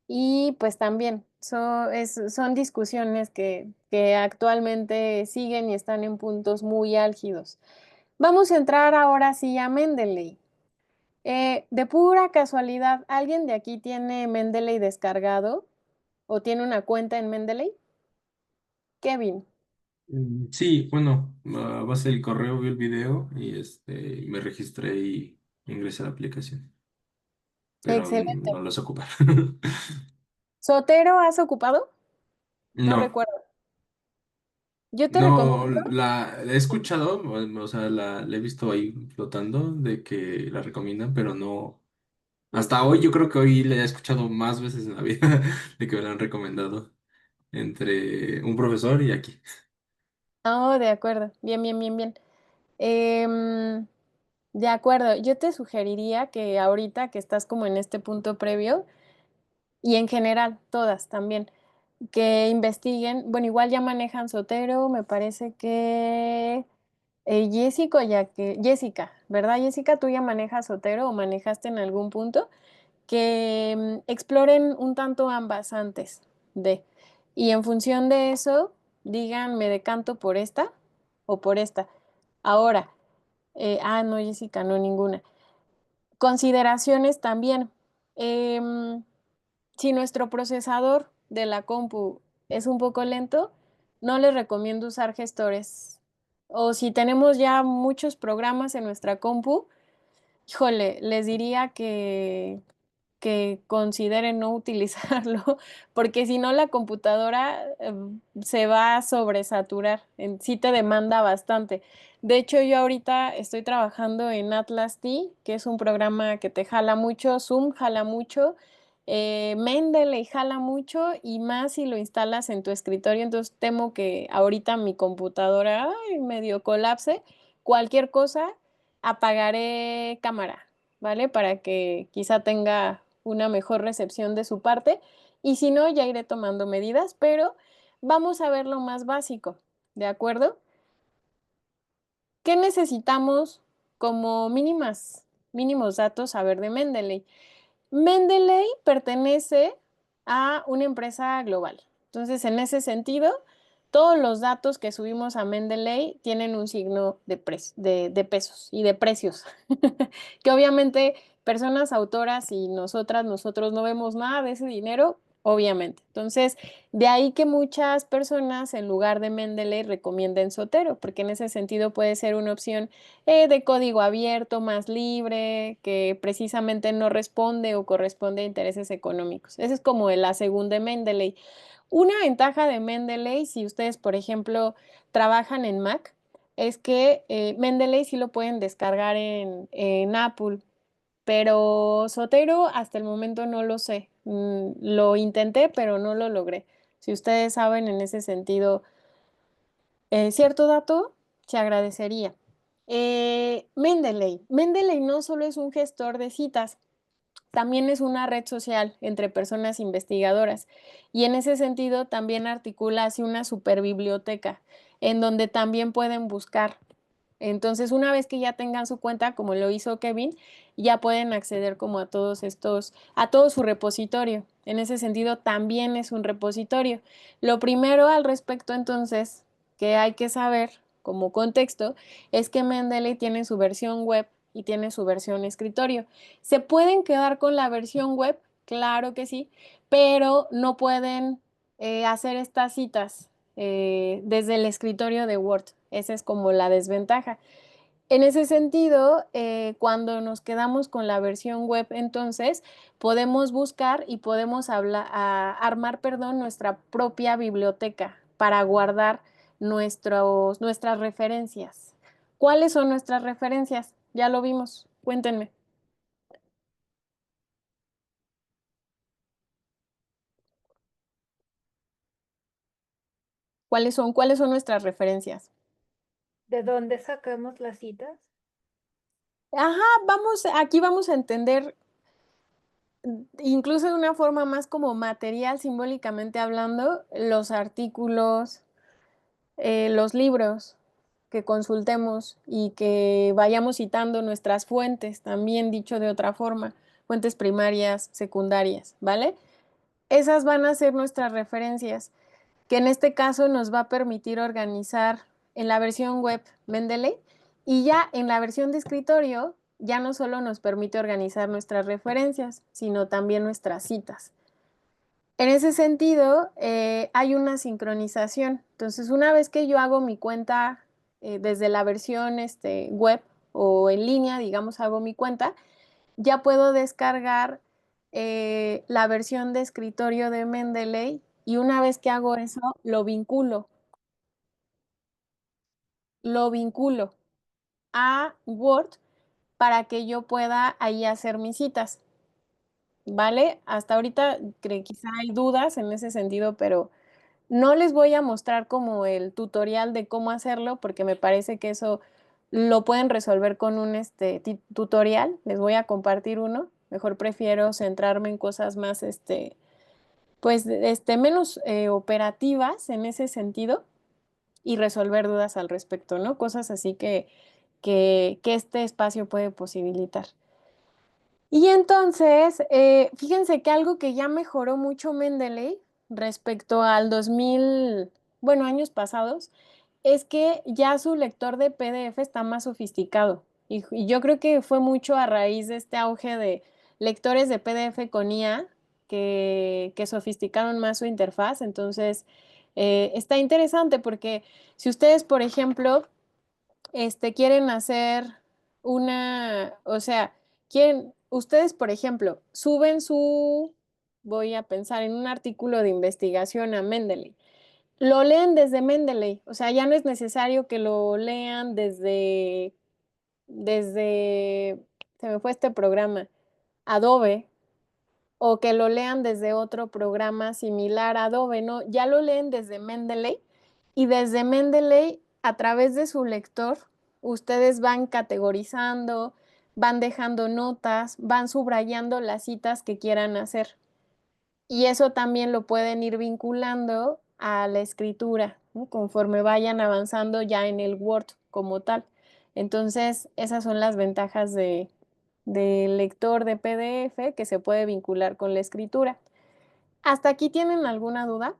y pues también son discusiones que actualmente siguen y están en puntos muy álgidos. Vamos a entrar ahora sí a Mendeley. De pura casualidad, ¿alguien de aquí tiene Mendeley descargado o tiene una cuenta en Mendeley? Kevin.
Sí, bueno, a base del correo vi el video y me registré y ingresé a la aplicación, pero
Excelente.
no lo sé ocupar.
¿Sotero has ocupado? No
No,
recuerdo. Yo te
no,
recomiendo.
la he escuchado, o sea, la he visto ahí flotando de que la recomiendan, pero no. Hasta hoy yo creo que hoy la he escuchado más veces en la vida de que me la han recomendado entre un profesor y aquí.
Oh, de acuerdo. Bien, bien, bien, bien. Em, de acuerdo. Yo te sugeriría que ahorita que estás como en este punto previo, y en general, todas también, que investiguen. Bueno, igual ya manejan Sotero, me parece que Jessica, Jessica, ¿verdad, Jessica? ¿Tú ya manejas Sotero o manejaste en algún punto? Que exploren un tanto ambas antes de. Y en función de eso, digan, me decanto por esta o por esta. Ahora, no, Jessica, no, ninguna. Consideraciones también. Em, si nuestro procesador de la compu es un poco lento, no les recomiendo usar gestores. O si tenemos ya muchos programas en nuestra compu, híjole, les diría que consideren no utilizarlo, porque si no la computadora se va a sobresaturar, sí te demanda bastante. De hecho, yo ahorita estoy trabajando en Atlas T, que es un programa que te jala mucho, Zoom jala mucho, Mendeley jala mucho y más si lo instalas en tu escritorio, entonces temo que ahorita mi computadora medio colapse. Cualquier cosa, apagaré cámara, ¿vale? Para que quizá tenga una mejor recepción de su parte. Y si no, ya iré tomando medidas, pero vamos a ver lo más básico, ¿de acuerdo? ¿Qué necesitamos como mínimos datos saber de Mendeley? Mendeley pertenece a una empresa global. Entonces, en ese sentido, todos los datos que subimos a Mendeley tienen un signo de pesos y de precios, que obviamente personas autoras y nosotros no vemos nada de ese dinero, obviamente. Entonces, de ahí que muchas personas en lugar de Mendeley recomienden Zotero, porque en ese sentido puede ser una opción de código abierto, más libre, que precisamente no responde o corresponde a intereses económicos. Esa es como la segunda de Mendeley. Una ventaja de Mendeley, si ustedes, por ejemplo, trabajan en Mac, es que Mendeley sí lo pueden descargar en Apple, pero Sotero hasta el momento no lo sé. Lo intenté, pero no lo logré. Si ustedes saben en ese sentido cierto dato, se agradecería. Mendeley. Mendeley no solo es un gestor de citas, también es una red social entre personas investigadoras y en ese sentido también articula así una superbiblioteca en donde también pueden buscar. Entonces, una vez que ya tengan su cuenta, como lo hizo Kevin, ya pueden acceder como a todos estos, a todo su repositorio. En ese sentido, también es un repositorio. Lo primero al respecto, entonces, que hay que saber como contexto, es que Mendeley tiene su versión web y tiene su versión escritorio. ¿Se pueden quedar con la versión web? Claro que sí, pero no pueden hacer estas citas desde el escritorio de Word. Esa es como la desventaja. En ese sentido, cuando nos quedamos con la versión web, entonces podemos buscar y podemos armar, perdón, nuestra propia biblioteca para guardar nuestras referencias. ¿Cuáles son nuestras referencias? Ya lo vimos. Cuéntenme. ¿Cuáles son nuestras referencias?
¿De dónde sacamos las citas?
Ajá, aquí vamos a entender incluso de una forma más como material, simbólicamente hablando, los artículos, los libros que consultemos y que vayamos citando nuestras fuentes, también dicho de otra forma, fuentes primarias, secundarias, ¿vale? Esas van a ser nuestras referencias, que en este caso nos va a permitir organizar en la versión web Mendeley y ya en la versión de escritorio ya no solo nos permite organizar nuestras referencias, sino también nuestras citas. En ese sentido, hay una sincronización. Entonces, una vez que yo hago mi cuenta desde la versión web o en línea, digamos, hago mi cuenta, ya puedo descargar la versión de escritorio de Mendeley y una vez que hago eso, lo vinculo a Word para que yo pueda ahí hacer mis citas, ¿vale? Hasta ahorita quizá hay dudas en ese sentido, pero no les voy a mostrar como el tutorial de cómo hacerlo porque me parece que eso lo pueden resolver con un tutorial. Les voy a compartir uno. Mejor prefiero centrarme en cosas más, pues, menos operativas en ese sentido y resolver dudas al respecto, ¿no? Cosas así que este espacio puede posibilitar. Y entonces, fíjense que algo que ya mejoró mucho Mendeley respecto al 2000, bueno, años pasados, es que ya su lector de PDF está más sofisticado. Y yo creo que fue mucho a raíz de este auge de lectores de PDF con IA que sofisticaron más su interfaz. Entonces, está interesante porque si ustedes, por ejemplo, quieren hacer o sea, ustedes, por ejemplo, voy a pensar en un artículo de investigación a Mendeley. Lo leen desde Mendeley, o sea, ya no es necesario que lo lean se me fue este programa, Adobe, o que lo lean desde otro programa similar a Adobe, ¿no? Ya lo leen desde Mendeley y desde Mendeley, a través de su lector, ustedes van categorizando, van dejando notas, van subrayando las citas que quieran hacer. Y eso también lo pueden ir vinculando a la escritura, ¿no? Conforme vayan avanzando ya en el Word como tal. Entonces, esas son las ventajas del lector de PDF que se puede vincular con la escritura. ¿Hasta aquí tienen alguna duda?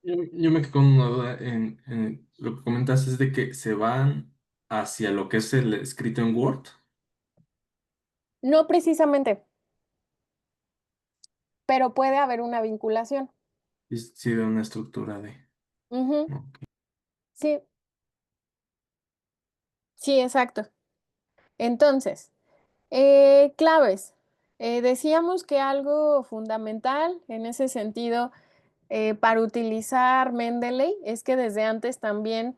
Yo me quedo con una duda en lo que comentas es de que se van hacia lo que es el escrito en Word.
No precisamente, pero puede haber una vinculación.
Sí, de una estructura de.
Ujú,
Ok.
sí, sí, exacto. Entonces, claves. Decíamos que algo fundamental en ese sentido para utilizar Mendeley es que desde antes también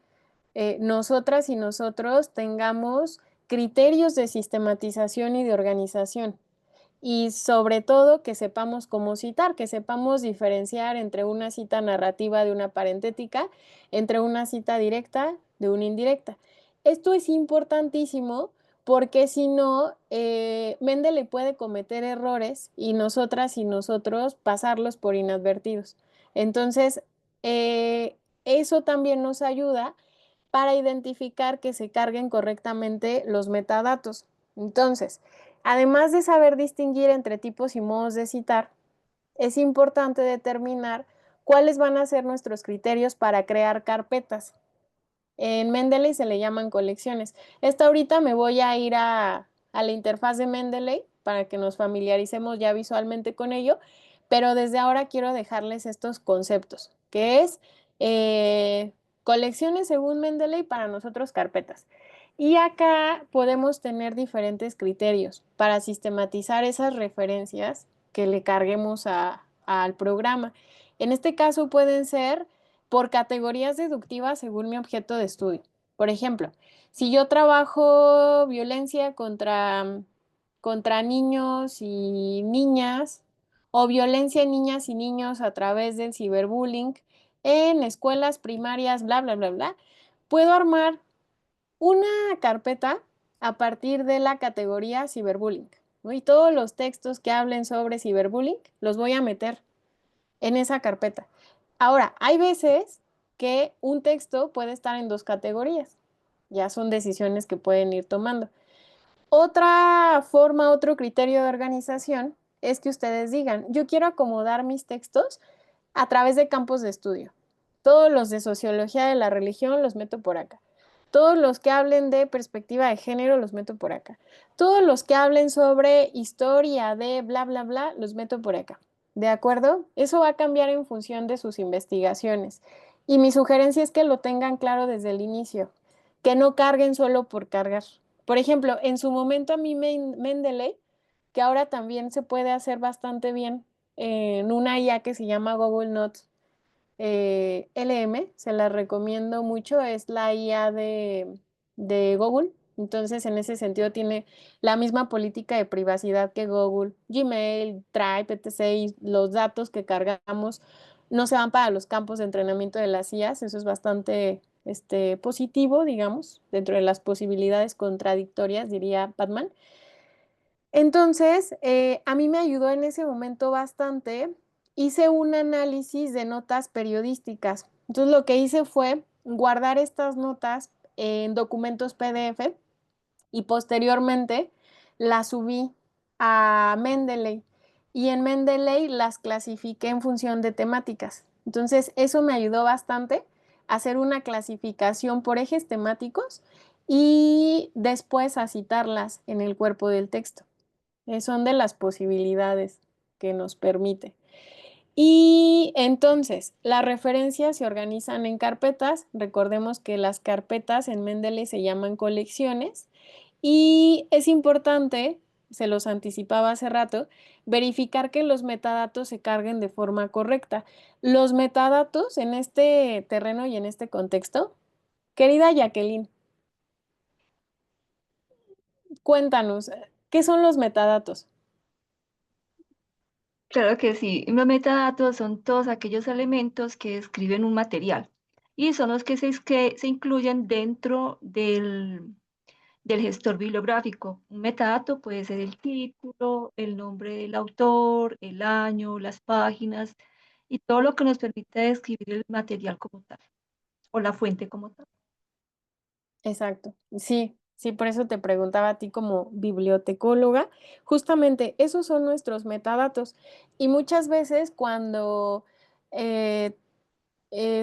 nosotras y nosotros tengamos criterios de sistematización y de organización. Y sobre todo que sepamos cómo citar, que sepamos diferenciar entre una cita narrativa de una parentética, entre una cita directa de una indirecta. Esto es importantísimo porque si no, Mendeley puede cometer errores y nosotras y nosotros pasarlos por inadvertidos. Entonces, eso también nos ayuda para identificar que se carguen correctamente los metadatos. Entonces, además de saber distinguir entre tipos y modos de citar, es importante determinar cuáles van a ser nuestros criterios para crear carpetas. En Mendeley se le llaman colecciones. Esta ahorita me voy a ir a la interfaz de Mendeley para que nos familiaricemos ya visualmente con ello, pero desde ahora quiero dejarles estos conceptos, que es colecciones según Mendeley, para nosotros carpetas. Y acá podemos tener diferentes criterios para sistematizar esas referencias que le carguemos al programa. En este caso pueden ser por categorías deductivas según mi objeto de estudio. Por ejemplo, si yo trabajo violencia contra niños y niñas o violencia en niñas y niños a través del ciberbullying en escuelas primarias, bla, bla, bla, bla, puedo armar una carpeta a partir de la categoría ciberbullying, ¿no? Y todos los textos que hablen sobre ciberbullying los voy a meter en esa carpeta. Ahora, hay veces que un texto puede estar en dos categorías. Ya son decisiones que pueden ir tomando. Otra forma, otro criterio de organización es que ustedes digan, yo quiero acomodar mis textos a través de campos de estudio. Todos los de sociología de la religión los meto por acá. Todos los que hablen de perspectiva de género los meto por acá. Todos los que hablen sobre historia de bla, bla, bla, los meto por acá. ¿De acuerdo? Eso va a cambiar en función de sus investigaciones. Y mi sugerencia es que lo tengan claro desde el inicio, que no carguen solo por cargar. Por ejemplo, en su momento a mí Mendeley, que ahora también se puede hacer bastante bien en una IA que se llama Google Notes LM, se la recomiendo mucho, es la IA de Google. Entonces, en ese sentido, tiene la misma política de privacidad que Google, Gmail, Drive, etc. Y los datos que cargamos no se van para los campos de entrenamiento de las IAs. Eso es bastante positivo, digamos, dentro de las posibilidades contradictorias, diría Batman. Entonces, a mí me ayudó en ese momento bastante. Hice un análisis de notas periodísticas. Entonces, lo que hice fue guardar estas notas en documentos PDF y posteriormente las subí a Mendeley. Y en Mendeley las clasifiqué en función de temáticas. Entonces, eso me ayudó bastante a hacer una clasificación por ejes temáticos y después a citarlas en el cuerpo del texto. Son de las posibilidades que nos permite. Y entonces, las referencias se organizan en carpetas. Recordemos que las carpetas en Mendeley se llaman colecciones. Y es importante, se los anticipaba hace rato, verificar que los metadatos se carguen de forma correcta. Los metadatos en este terreno y en este contexto, querida Jacqueline, cuéntanos, ¿qué son los metadatos?
Claro que sí. Los metadatos son todos aquellos elementos que describen un material y son los que se incluyen dentro del gestor bibliográfico. Un metadato puede ser el título, el nombre del autor, el año, las páginas y todo lo que nos permite describir el material como tal o la fuente como tal.
Exacto, sí, sí, por eso te preguntaba a ti como bibliotecóloga. Justamente esos son nuestros metadatos y muchas veces cuando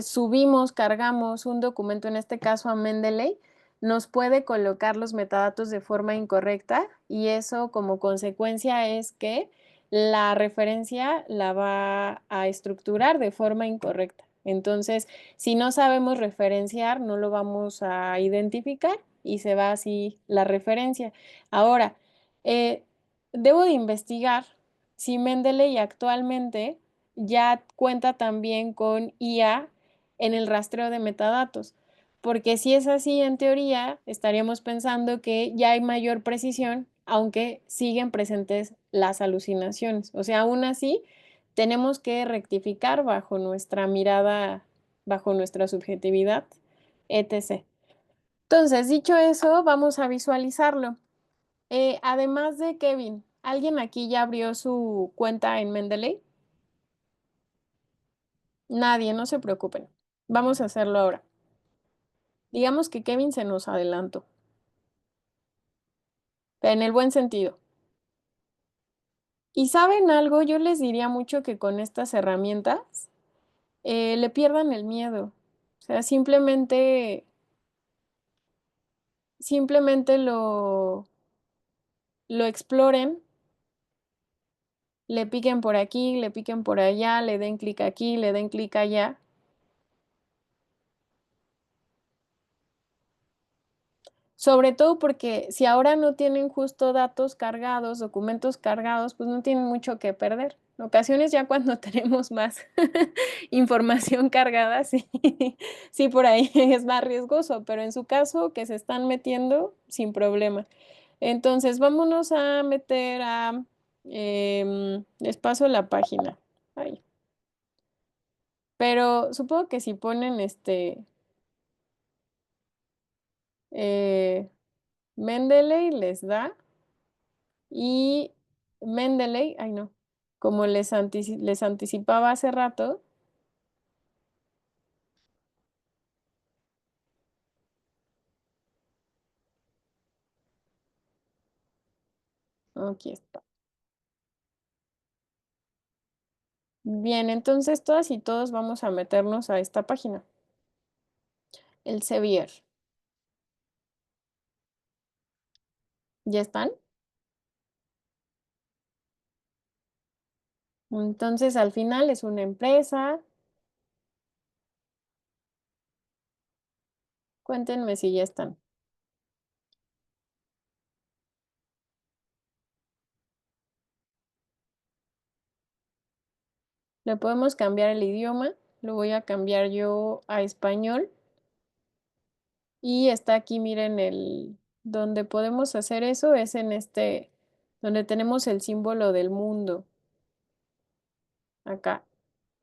subimos, cargamos un documento, en este caso a Mendeley, nos puede colocar los metadatos de forma incorrecta y eso como consecuencia es que la referencia la va a estructurar de forma incorrecta. Entonces, si no sabemos referenciar, no lo vamos a identificar y se va así la referencia. Ahora, debo de investigar si Mendeley actualmente ya cuenta también con IA en el rastreo de metadatos, porque si es así, en teoría, estaríamos pensando que ya hay mayor precisión, aunque siguen presentes las alucinaciones. O sea, aún así, tenemos que rectificar bajo nuestra mirada, bajo nuestra subjetividad, etc. Entonces, dicho eso, vamos a visualizarlo. Además de Kevin, ¿alguien aquí ya abrió su cuenta en Mendeley? Nadie, no se preocupen. Vamos a hacerlo ahora. Digamos que Kevin se nos adelantó, en el buen sentido. Y saben algo, yo les diría mucho que con estas herramientas le pierdan el miedo. O sea, simplemente lo exploren, le piquen por aquí, le piquen por allá, le den clic aquí, le den clic allá. Sobre todo porque si ahora no tienen justo datos cargados, documentos cargados, pues no tienen mucho que perder. En ocasiones ya cuando tenemos más información cargada, sí, sí por ahí es más riesgoso, pero en su caso que se están metiendo sin problema. Entonces vámonos a meter a, les paso la página. Ahí. Pero supongo que si ponen eh, Mendeley les da. Y Mendeley, ay no, como les anticipaba hace rato, aquí está. Bien, entonces todas y todos vamos a meternos a esta página, el Sevier. ¿Ya están? Entonces al final es una empresa. Cuéntenme si ya están. Le podemos cambiar el idioma, lo voy a cambiar yo a español. Y está aquí, miren, donde podemos hacer eso es en donde tenemos el símbolo del mundo. Acá.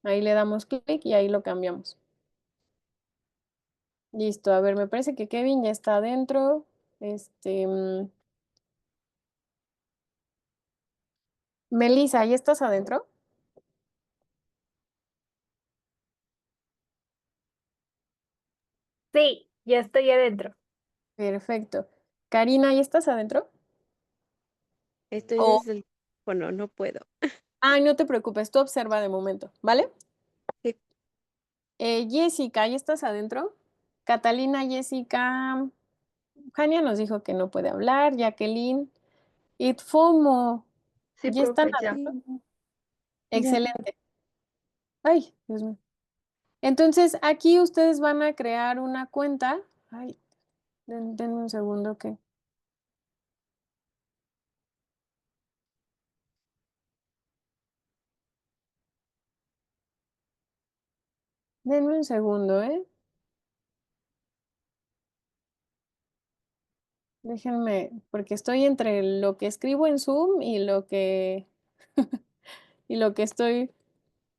Ahí le damos clic y ahí lo cambiamos. Listo, a ver, me parece que Kevin ya está adentro. Melissa, ¿ya estás adentro?
Sí, ya estoy adentro.
Perfecto. Karina, ¿ya estás adentro?
Estoy
Oh,
desde el bueno, no puedo.
ay, no te preocupes, tú observa de momento, ¿vale?
Sí.
Jessica, ¿ya estás adentro? Catalina, Jessica. Jania nos dijo que no puede hablar. Jacqueline. Itfomo.
Sí,
¿Ya están
profe, ya.
adentro?
Ya.
Excelente. Ay, Dios mío. Entonces, aquí ustedes van a crear una cuenta. Ay, denme un segundo que. Denme un segundo, ¿eh? Déjenme, porque estoy entre lo que escribo en Zoom y lo que y lo que estoy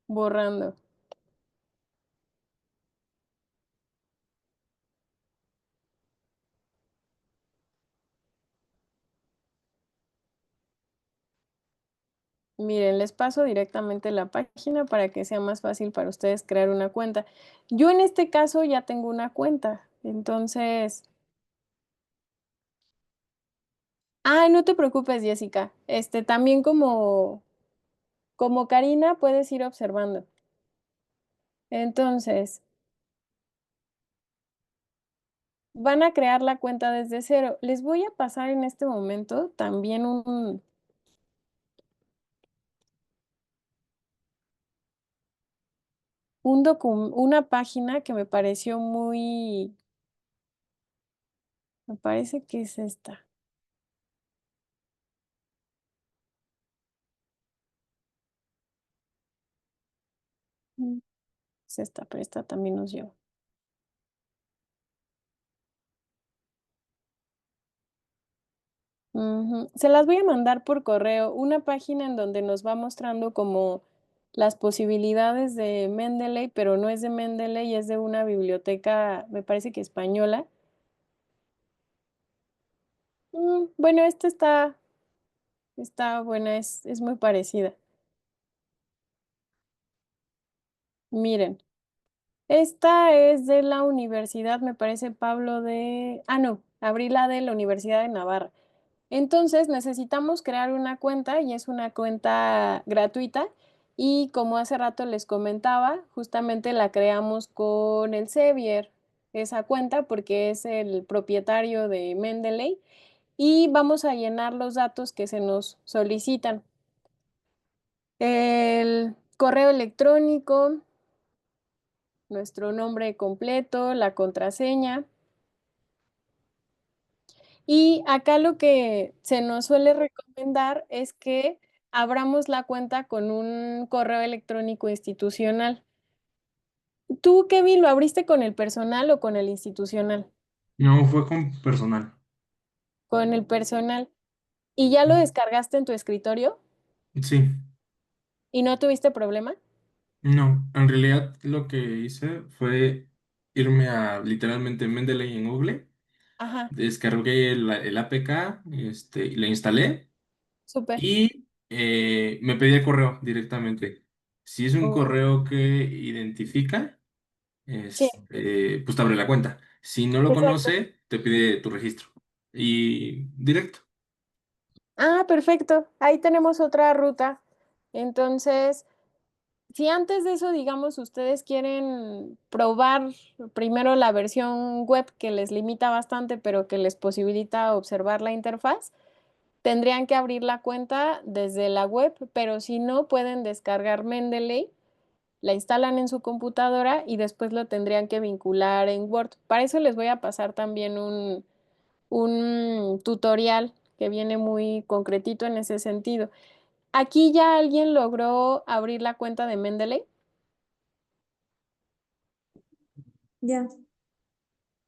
borrando. Miren, les paso directamente la página para que sea más fácil para ustedes crear una cuenta. Yo en este caso ya tengo una cuenta, entonces. Ay, no te preocupes, Jessica. También como Karina puedes ir observando. Entonces, van a crear la cuenta desde cero. Les voy a pasar en este momento también una página que me pareció me parece que es esta. Es esta, pero esta también nos lleva. Se las voy a mandar por correo, una página en donde nos va mostrando como las posibilidades de Mendeley, pero no es de Mendeley, es de una biblioteca, me parece que española. Bueno, esta está buena, es muy parecida. Miren, esta es de la universidad, me parece Pablo no, Abrila de la Universidad de Navarra. Entonces necesitamos crear una cuenta y es una cuenta gratuita y como hace rato les comentaba, justamente la creamos con el Sevier, esa cuenta porque es el propietario de Mendeley y vamos a llenar los datos que se nos solicitan. El correo electrónico, nuestro nombre completo, la contraseña. Y acá lo que se nos suele recomendar es que abramos la cuenta con un correo electrónico institucional. ¿Tú, Kevin, lo abriste con el personal o con el institucional?
No, fue con personal.
Con el personal. ¿Y ya lo descargaste en tu escritorio
Sí,
y no tuviste problema?
no, en realidad lo que hice fue irme a literalmente Mendeley en Google,
Ajá,
descargué el APK, y lo instalé
súper.
y me pedí el correo directamente. Si es un
Oh,
correo que identifica,
sí,
pues te abre la cuenta. Si no lo
exacto.
conoce, te pide tu registro. Y directo.
Ah, perfecto. Ahí tenemos otra ruta. Entonces, si antes de eso, digamos, ustedes quieren probar primero la versión web que les limita bastante, pero que les posibilita observar la interfaz, tendrían que abrir la cuenta desde la web, pero si no, pueden descargar Mendeley, la instalan en su computadora y después lo tendrían que vincular en Word. Para eso les voy a pasar también un tutorial que viene muy concretito en ese sentido. Aquí ya alguien logró abrir la cuenta de Mendeley.
Ya,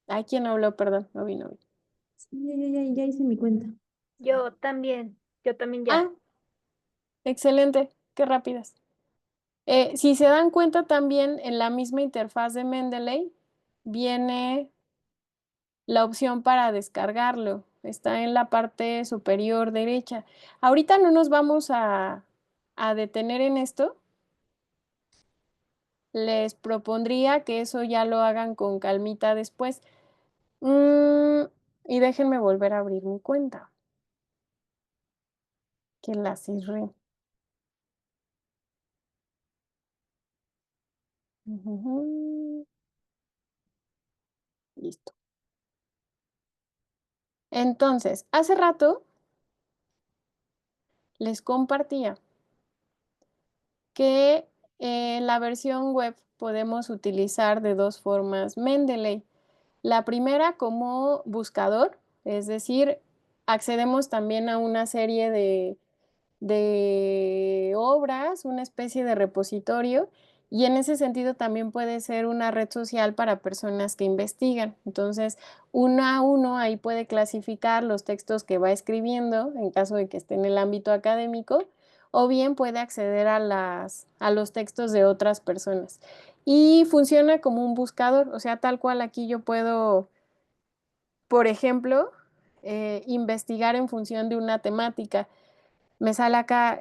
Ay, ¿quién habló? Perdón, no vi, no vi.
sí, ya hice mi cuenta.
Yo también
Ah,
ya.
excelente, qué rápidas. Si se dan cuenta también en la misma interfaz de Mendeley viene la opción para descargarlo. Está en la parte superior derecha. Ahorita no nos vamos a detener en esto. Les propondría que eso ya lo hagan con calmita después. Mm, y déjenme volver a abrir mi cuenta, que la cerré. Ujujú. Listo. Entonces, hace rato les compartía que en la versión web podemos utilizar de dos formas Mendeley. La primera como buscador, es decir, accedemos también a una serie de obras, una especie de repositorio, y en ese sentido también puede ser una red social para personas que investigan. Entonces, uno a uno ahí puede clasificar los textos que va escribiendo en caso de que esté en el ámbito académico, o bien puede acceder a los textos de otras personas. Y funciona como un buscador, o sea, tal cual aquí yo puedo, por ejemplo, investigar en función de una temática. Me sale acá,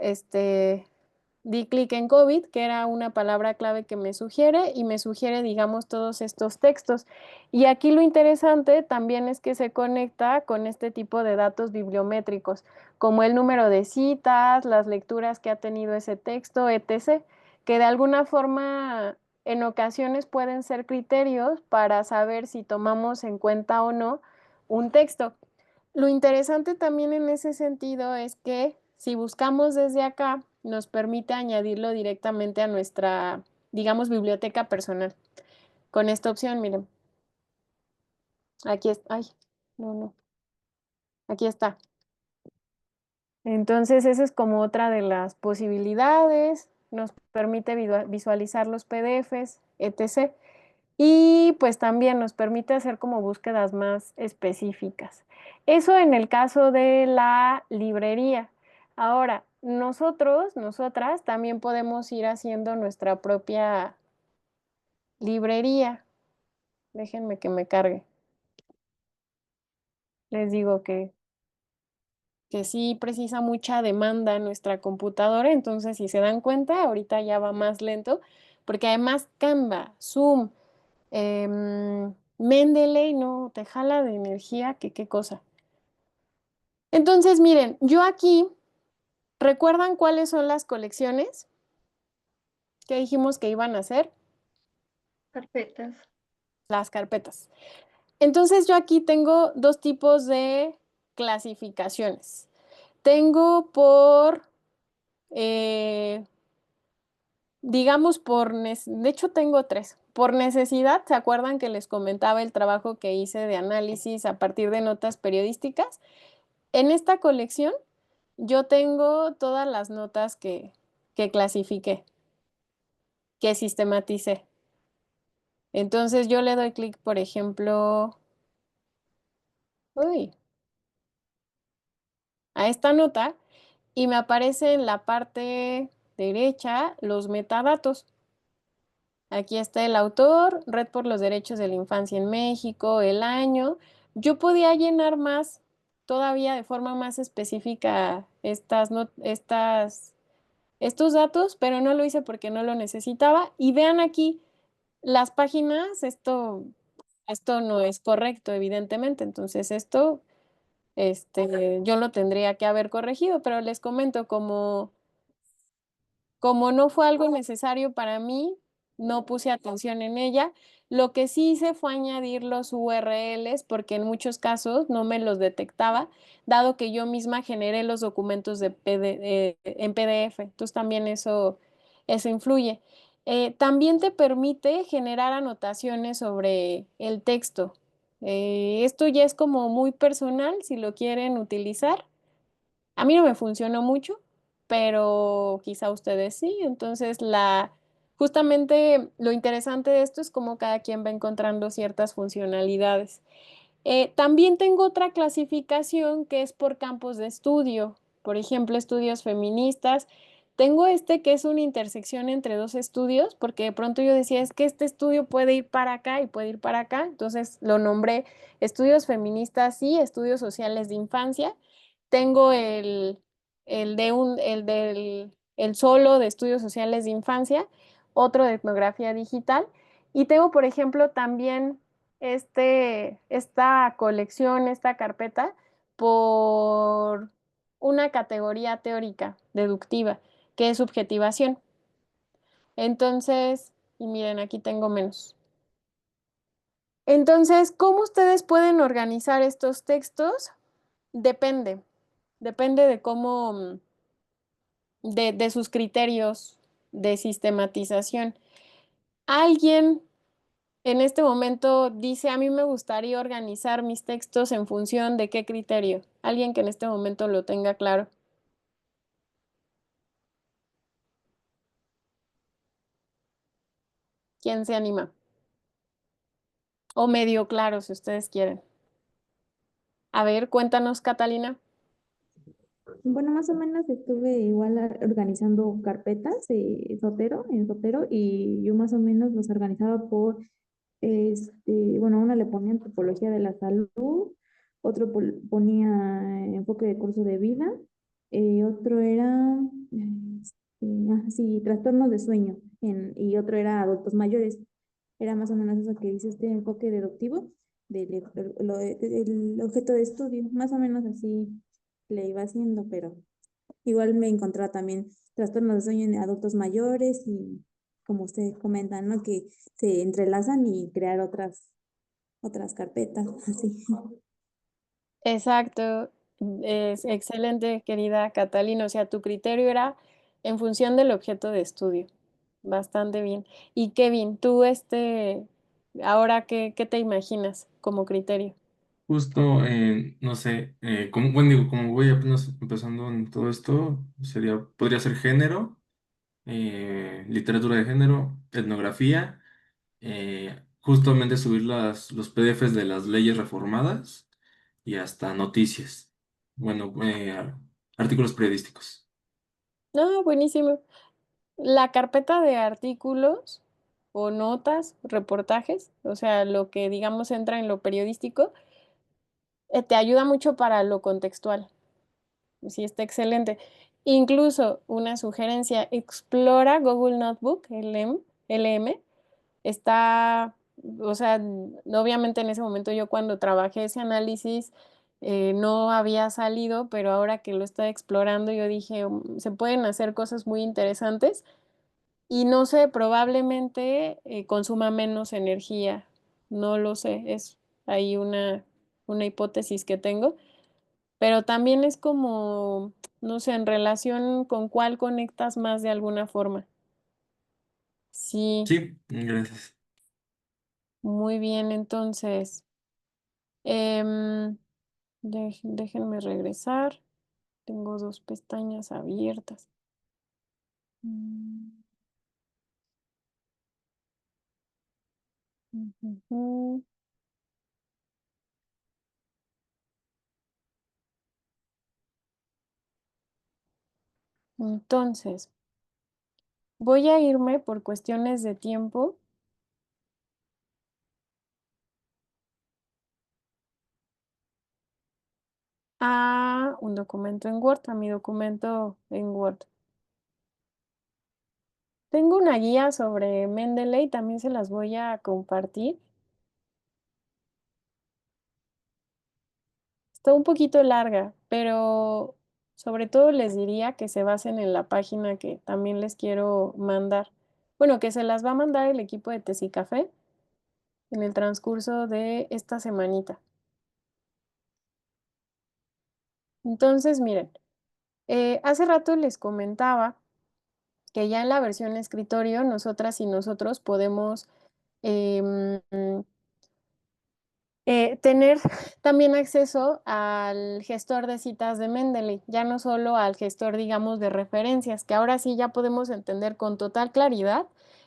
di clic en COVID, que era una palabra clave que me sugiere y me sugiere, digamos, todos estos textos. Y aquí lo interesante también es que se conecta con este tipo de datos bibliométricos, como el número de citas, las lecturas que ha tenido ese texto, etc., que de alguna forma en ocasiones pueden ser criterios para saber si tomamos en cuenta o no un texto. Lo interesante también en ese sentido es que si buscamos desde acá, nos permite añadirlo directamente a nuestra, digamos, biblioteca personal. Con esta opción, miren. Aquí está. Ay, no. Aquí está. Entonces, esa es como otra de las posibilidades. Nos permite visualizar los PDFs, etc. Y pues también nos permite hacer como búsquedas más específicas. Eso en el caso de la librería. Ahora, nosotras también podemos ir haciendo nuestra propia librería. Déjenme que me cargue. Les digo que sí precisa mucha demanda en nuestra computadora, entonces si se dan cuenta, ahorita ya va más lento, porque además Canva, Zoom, Mendeley, no, te jala de energía, que qué cosa. Entonces, miren, yo aquí, ¿recuerdan cuáles son las colecciones que dijimos que iban a hacer?
Carpetas.
Las carpetas. Entonces, yo aquí tengo dos tipos de clasificaciones. Tengo por, digamos, de hecho tengo tres. Por necesidad, ¿se acuerdan que les comentaba el trabajo que hice de análisis a partir de notas periodísticas? En esta colección yo tengo todas las notas que clasifiqué, que sistematicé. Entonces yo le doy clic, por ejemplo, uy, a esta nota y me aparece en la parte derecha los metadatos. Aquí está el autor, Red por los Derechos de la Infancia en México, el año. Yo podía llenar más, todavía de forma más específica estos datos, pero no lo hice porque no lo necesitaba. Y vean aquí las páginas, esto no es correcto, evidentemente. Entonces, yo lo tendría que haber corregido, pero les comento como no fue algo necesario para mí, no puse atención en ella. Lo que sí hice fue añadir los URLs porque en muchos casos no me los detectaba, dado que yo misma generé los documentos en PDF. Entonces también eso influye. También te permite generar anotaciones sobre el texto. Esto ya es como muy personal si lo quieren utilizar. A mí no me funcionó mucho, pero quizá ustedes sí. Entonces, justamente lo interesante de esto es cómo cada quien va encontrando ciertas funcionalidades. También tengo otra clasificación que es por campos de estudio, por ejemplo, estudios feministas. Tengo que es una intersección entre dos estudios, porque de pronto yo decía, es que este estudio puede ir para acá y puede ir para acá, entonces lo nombré estudios feministas y estudios sociales de infancia. Tengo el solo de estudios sociales de infancia, otro de etnografía digital, y tengo, por ejemplo, también esta colección, esta carpeta, por una categoría teórica, deductiva, que es subjetivación. Entonces, y miren, aquí tengo menos. Entonces, ¿cómo ustedes pueden organizar estos textos? Depende de cómo, de sus criterios de sistematización. Alguien en este momento dice, a mí me gustaría organizar mis textos en función de qué criterio. Alguien que en este momento lo tenga claro. ¿Quién se anima? O medio claro, si ustedes quieren. A ver, cuéntanos, Catalina.
Bueno, más o menos estuve igual organizando carpetas en Zotero, y yo más o menos los organizaba por, bueno, una le ponía antropología de la salud, otro ponía enfoque de curso de vida, otro era, sí, trastornos de sueño, y otro era adultos mayores. Era más o menos eso que dice este enfoque deductivo del objeto de estudio, más o menos así le iba haciendo, pero igual me encontraba también trastornos de sueño en adultos mayores como usted comenta, ¿no? Que se entrelazan y crear otras carpetas, así.
Exacto, es excelente, querida Catalina. O sea, tu criterio era en función del objeto de estudio. Bastante bien. Y Kevin, tú, ahora, ¿qué te imaginas como criterio?
Justo, no sé, como, bueno, digo, como voy apenas empezando en todo esto, podría ser género, literatura de género, etnografía, justamente subir los PDFs de las leyes reformadas y hasta noticias. Bueno, artículos periodísticos.
No, buenísimo. La carpeta de artículos o notas, reportajes, o sea, lo que digamos entra en lo periodístico, te ayuda mucho para lo contextual. Sí, está excelente. Incluso una sugerencia, explora Google Notebook, LM. Está, o sea, obviamente en ese momento yo cuando trabajé ese análisis no había salido, pero ahora que lo estoy explorando yo dije, se pueden hacer cosas muy interesantes y no sé, probablemente consuma menos energía, no lo sé, es ahí una hipótesis que tengo, pero también es como, no sé, en relación con cuál conectas más de alguna forma. Sí,
Sí, gracias.
muy bien, entonces, em, déjenme regresar, tengo dos pestañas abiertas. Mm, ujujú. Entonces, voy a irme por cuestiones de tiempo a un documento en Word, a mi documento en Word. Tengo una guía sobre Mendeley, también se las voy a compartir. Está un poquito larga, pero sobre todo les diría que se basen en la página que también les quiero mandar. Bueno, que se las va a mandar el equipo de Tesi Café en el transcurso de esta semanita. Entonces, miren, hace rato les comentaba que ya en la versión escritorio, nosotras y nosotros podemos em, tener también acceso al gestor de citas de Mendeley, ya no solo al gestor, digamos, de referencias, que ahora sí ya podemos entender con total claridad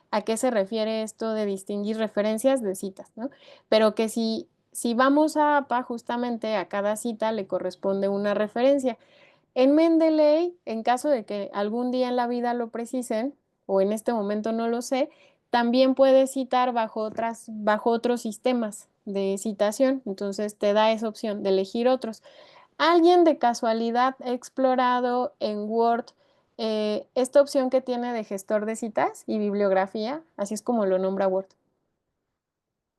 a qué se refiere esto de distinguir referencias de citas, ¿no? Pero que si vamos a APA, justamente a cada cita le corresponde una referencia. En Mendeley, en caso de que algún día en la vida lo precisen, o en este momento no lo sé, también puedes citar bajo otros sistemas de citación. Entonces te da esa opción de elegir otros. ¿Alguien de casualidad ha explorado en Word esta opción que tiene de gestor de citas y bibliografía? Así es como lo nombra Word,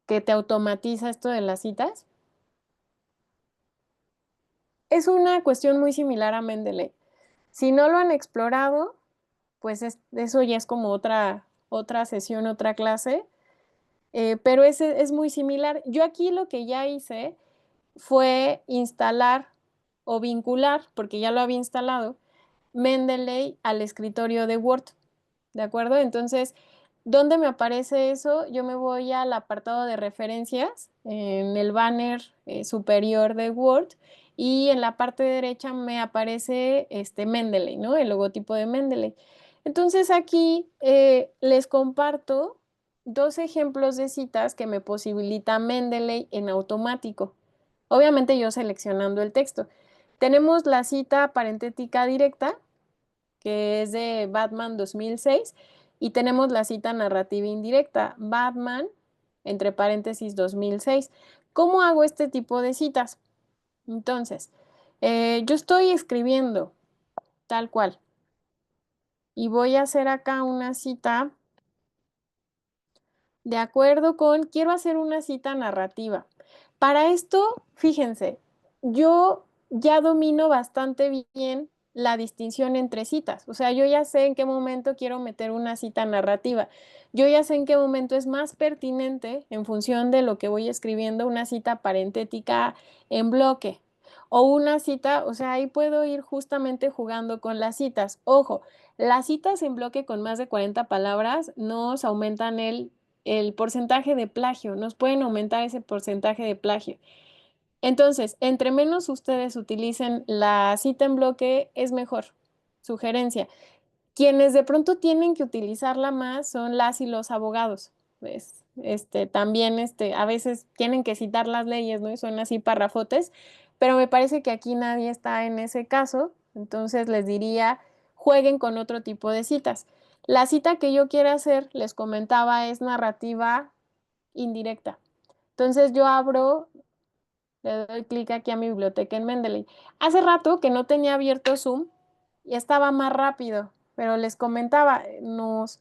que te automatiza esto de las citas. Es una cuestión muy similar a Mendeley. Si no lo han explorado, pues eso ya es como otra sesión, otra clase, pero es muy similar. Yo aquí lo que ya hice fue instalar o vincular, porque ya lo había instalado, Mendeley al escritorio de Word, ¿de acuerdo? Entonces, ¿dónde me aparece eso? Yo me voy al apartado de referencias, en el banner superior de Word, y en la parte derecha me aparece Mendeley, ¿no? El logotipo de Mendeley. Entonces aquí les comparto dos ejemplos de citas que me posibilita Mendeley en automático. Obviamente yo seleccionando el texto. Tenemos la cita parentética directa, que es de Batman 2006, y tenemos la cita narrativa indirecta, Batman, entre paréntesis 2006. ¿Cómo hago este tipo de citas? Entonces, yo estoy escribiendo tal cual y voy a hacer acá una cita de acuerdo con, quiero hacer una cita narrativa. Para esto, fíjense, yo ya domino bastante bien la distinción entre citas. O sea, yo ya sé en qué momento quiero meter una cita narrativa. Yo ya sé en qué momento es más pertinente, en función de lo que voy escribiendo, una cita parentética en bloque o una cita, o sea, ahí puedo ir justamente jugando con las citas. Ojo, las citas en bloque con más de 40 palabras nos aumentan el porcentaje de plagio, nos pueden aumentar ese porcentaje de plagio. Entonces, entre menos ustedes utilicen la cita en bloque, es mejor. Sugerencia. Quienes de pronto tienen que utilizarla más son las y los abogados. ¿Ves? También a veces tienen que citar las leyes, ¿no? Y son así parrafotes, pero me parece que aquí nadie está en ese caso. Entonces les diría, jueguen con otro tipo de citas. La cita que yo quiero hacer, les comentaba, es narrativa indirecta. Entonces yo abro, le doy clic aquí a mi biblioteca en Mendeley. Hace rato que no tenía abierto Zoom y estaba más rápido, pero les comentaba, nos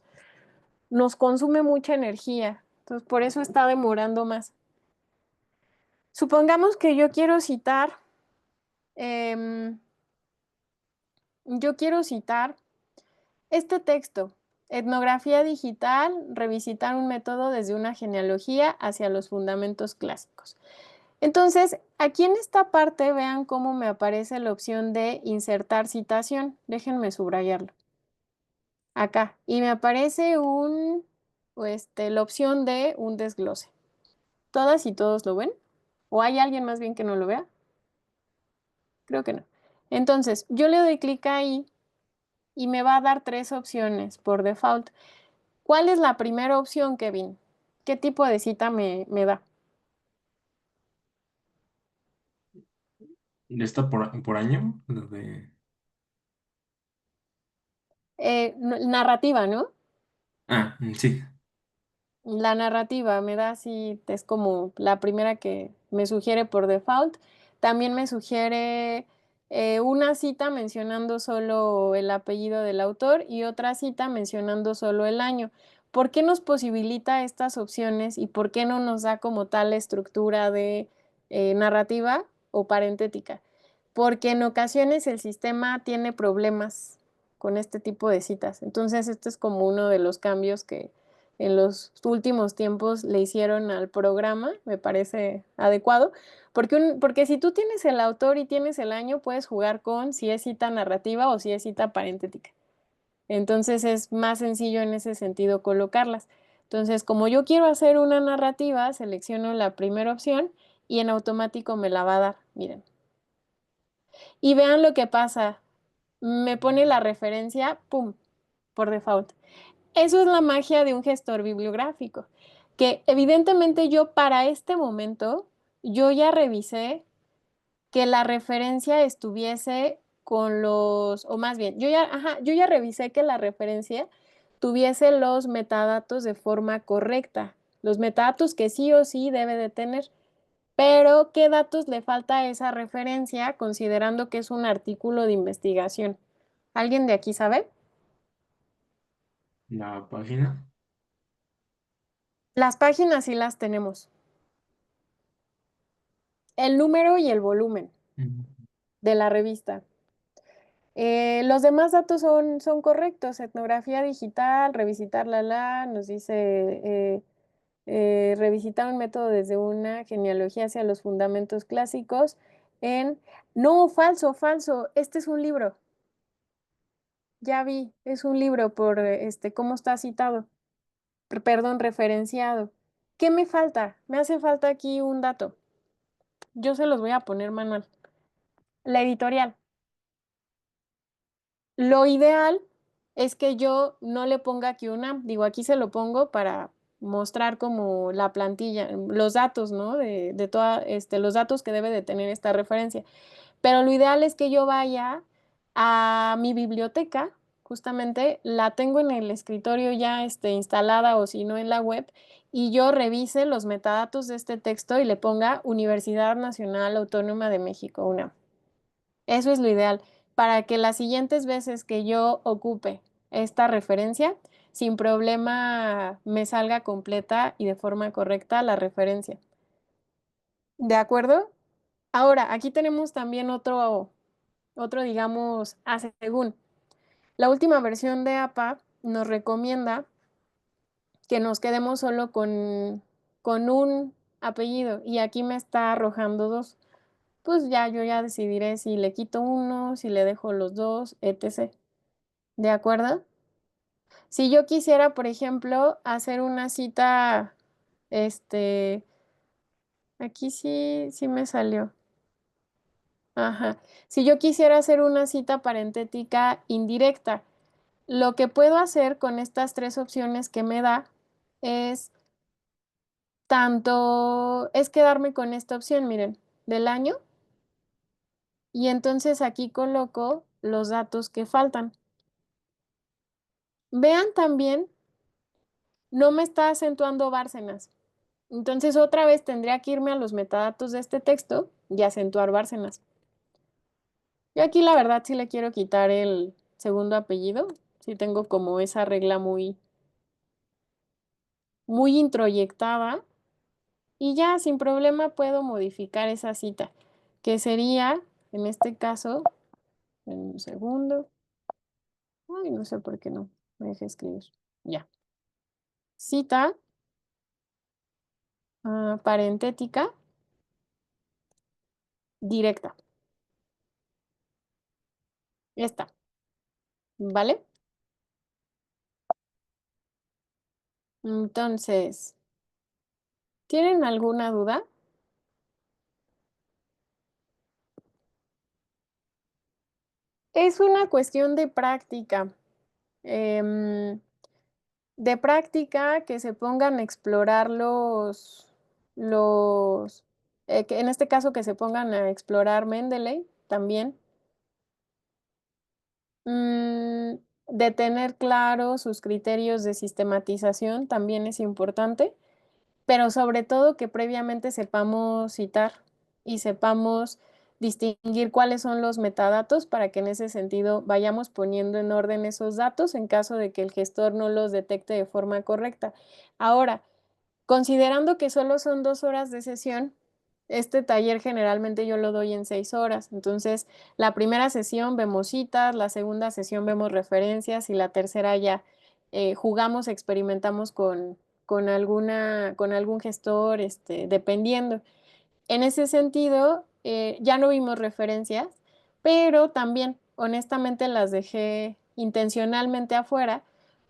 consume mucha energía, entonces por eso está demorando más. Supongamos que em, yo quiero citar este texto: etnografía digital, revisitar un método desde una genealogía hacia los fundamentos clásicos. Entonces, aquí en esta parte vean cómo me aparece la opción de insertar citación. Déjenme subrayarlo. Acá. Y me aparece la opción de un desglose. ¿Todas y todos lo ven? ¿O hay alguien más bien que no lo vea? Creo que no. Entonces, yo le doy clic ahí y me va a dar 3 opciones por default. ¿Cuál es la primera opción, Kevin? ¿Qué tipo de cita me da?
¿Está por año? Lo de...
Narrativa, ¿no?
Ah, sí.
La narrativa me da así, es como la primera que me sugiere por default. También me sugiere una cita mencionando solo el apellido del autor y otra cita mencionando solo el año. ¿Por qué nos posibilita estas opciones y por qué no nos da como tal estructura de narrativa o parentética? Porque en ocasiones el sistema tiene problemas con este tipo de citas. Entonces, este es como uno de los cambios que en los últimos tiempos le hicieron al programa, me parece adecuado, porque si tú tienes el autor y tienes el año, puedes jugar con si es cita narrativa o si es cita parentética. Entonces es más sencillo en ese sentido colocarlas. Entonces, como yo quiero hacer una narrativa, selecciono la primera opción y en automático me la va a dar, miren. Y vean lo que pasa, me pone la referencia, ¡pum!, por default. Eso es la magia de un gestor bibliográfico, que evidentemente yo para este momento, yo ya revisé que la referencia estuviese con o más bien, yo ya revisé que la referencia tuviese los metadatos de forma correcta, los metadatos que sí o sí debe de tener. Pero, ¿qué datos le falta a esa referencia considerando que es un artículo de investigación? ¿Alguien de aquí sabe?
La página.
Las páginas sí las tenemos. El número y el volumen
Mm.
de la revista. Los demás datos son correctos. Etnografía digital, revisitar nos dice revisitar un método desde una genealogía hacia los fundamentos clásicos No, falso, falso. Este es un libro. Ya vi, es un libro por cómo está citado. Perdón, referenciado. ¿Qué me falta? Me hace falta aquí un dato. Yo se los voy a poner manual. La editorial. Lo ideal es que yo no le ponga aquí digo, aquí se lo pongo para mostrar como la plantilla, los datos, ¿no? De toda, los datos que debe de tener esta referencia. Pero lo ideal es que yo vaya a mi biblioteca, justamente la tengo en el escritorio ya instalada o si no en la web, y yo revise los metadatos de este texto y le ponga Universidad Nacional Autónoma de México, UNAM. Eso es lo ideal, para que las siguientes veces que yo ocupe esta referencia, sin problema me salga completa y de forma correcta la referencia. ¿De acuerdo? Ahora, aquí tenemos también otro, digamos, hace según. La última versión de APA nos recomienda que nos quedemos solo con un apellido y aquí me está arrojando dos. Pues ya yo ya decidiré si le quito uno, si le dejo los dos, etc. ¿De acuerdo? Si yo quisiera, por ejemplo, hacer una cita, aquí sí me salió. Ajá. Si yo quisiera hacer una cita parentética indirecta, lo que puedo hacer con estas tres opciones que me da es es quedarme con esta opción, miren, del año, y entonces aquí coloco los datos que faltan. Vean también, no me está acentuando Bárcenas. Entonces otra vez tendría que irme a los metadatos de este texto y acentuar Bárcenas. Yo aquí la verdad sí le quiero quitar el segundo apellido. Sí tengo como esa regla muy introyectada. Y ya sin problema puedo modificar esa cita, que sería, en este caso, en un segundo. Ay, no sé por qué no me deja escribir. Ya. Cita parentética directa. Esta. ¿Vale? Entonces, ¿tienen alguna duda? Es una cuestión de práctica. De práctica que se pongan a explorar que en este caso que se pongan a explorar Mendeley también. De tener claros sus criterios de sistematización también es importante, pero sobre todo que previamente sepamos citar y sepamos distinguir cuáles son los metadatos para que en ese sentido vayamos poniendo en orden esos datos en caso de que el gestor no los detecte de forma correcta. Ahora, considerando que solo son 2 horas de sesión, este taller generalmente yo lo doy en 6 horas. Entonces, la primera sesión vemos citas, la segunda sesión vemos referencias y la tercera ya jugamos, experimentamos con algún gestor, dependiendo. En ese sentido, ya no vimos referencias, pero también, honestamente, las dejé intencionalmente afuera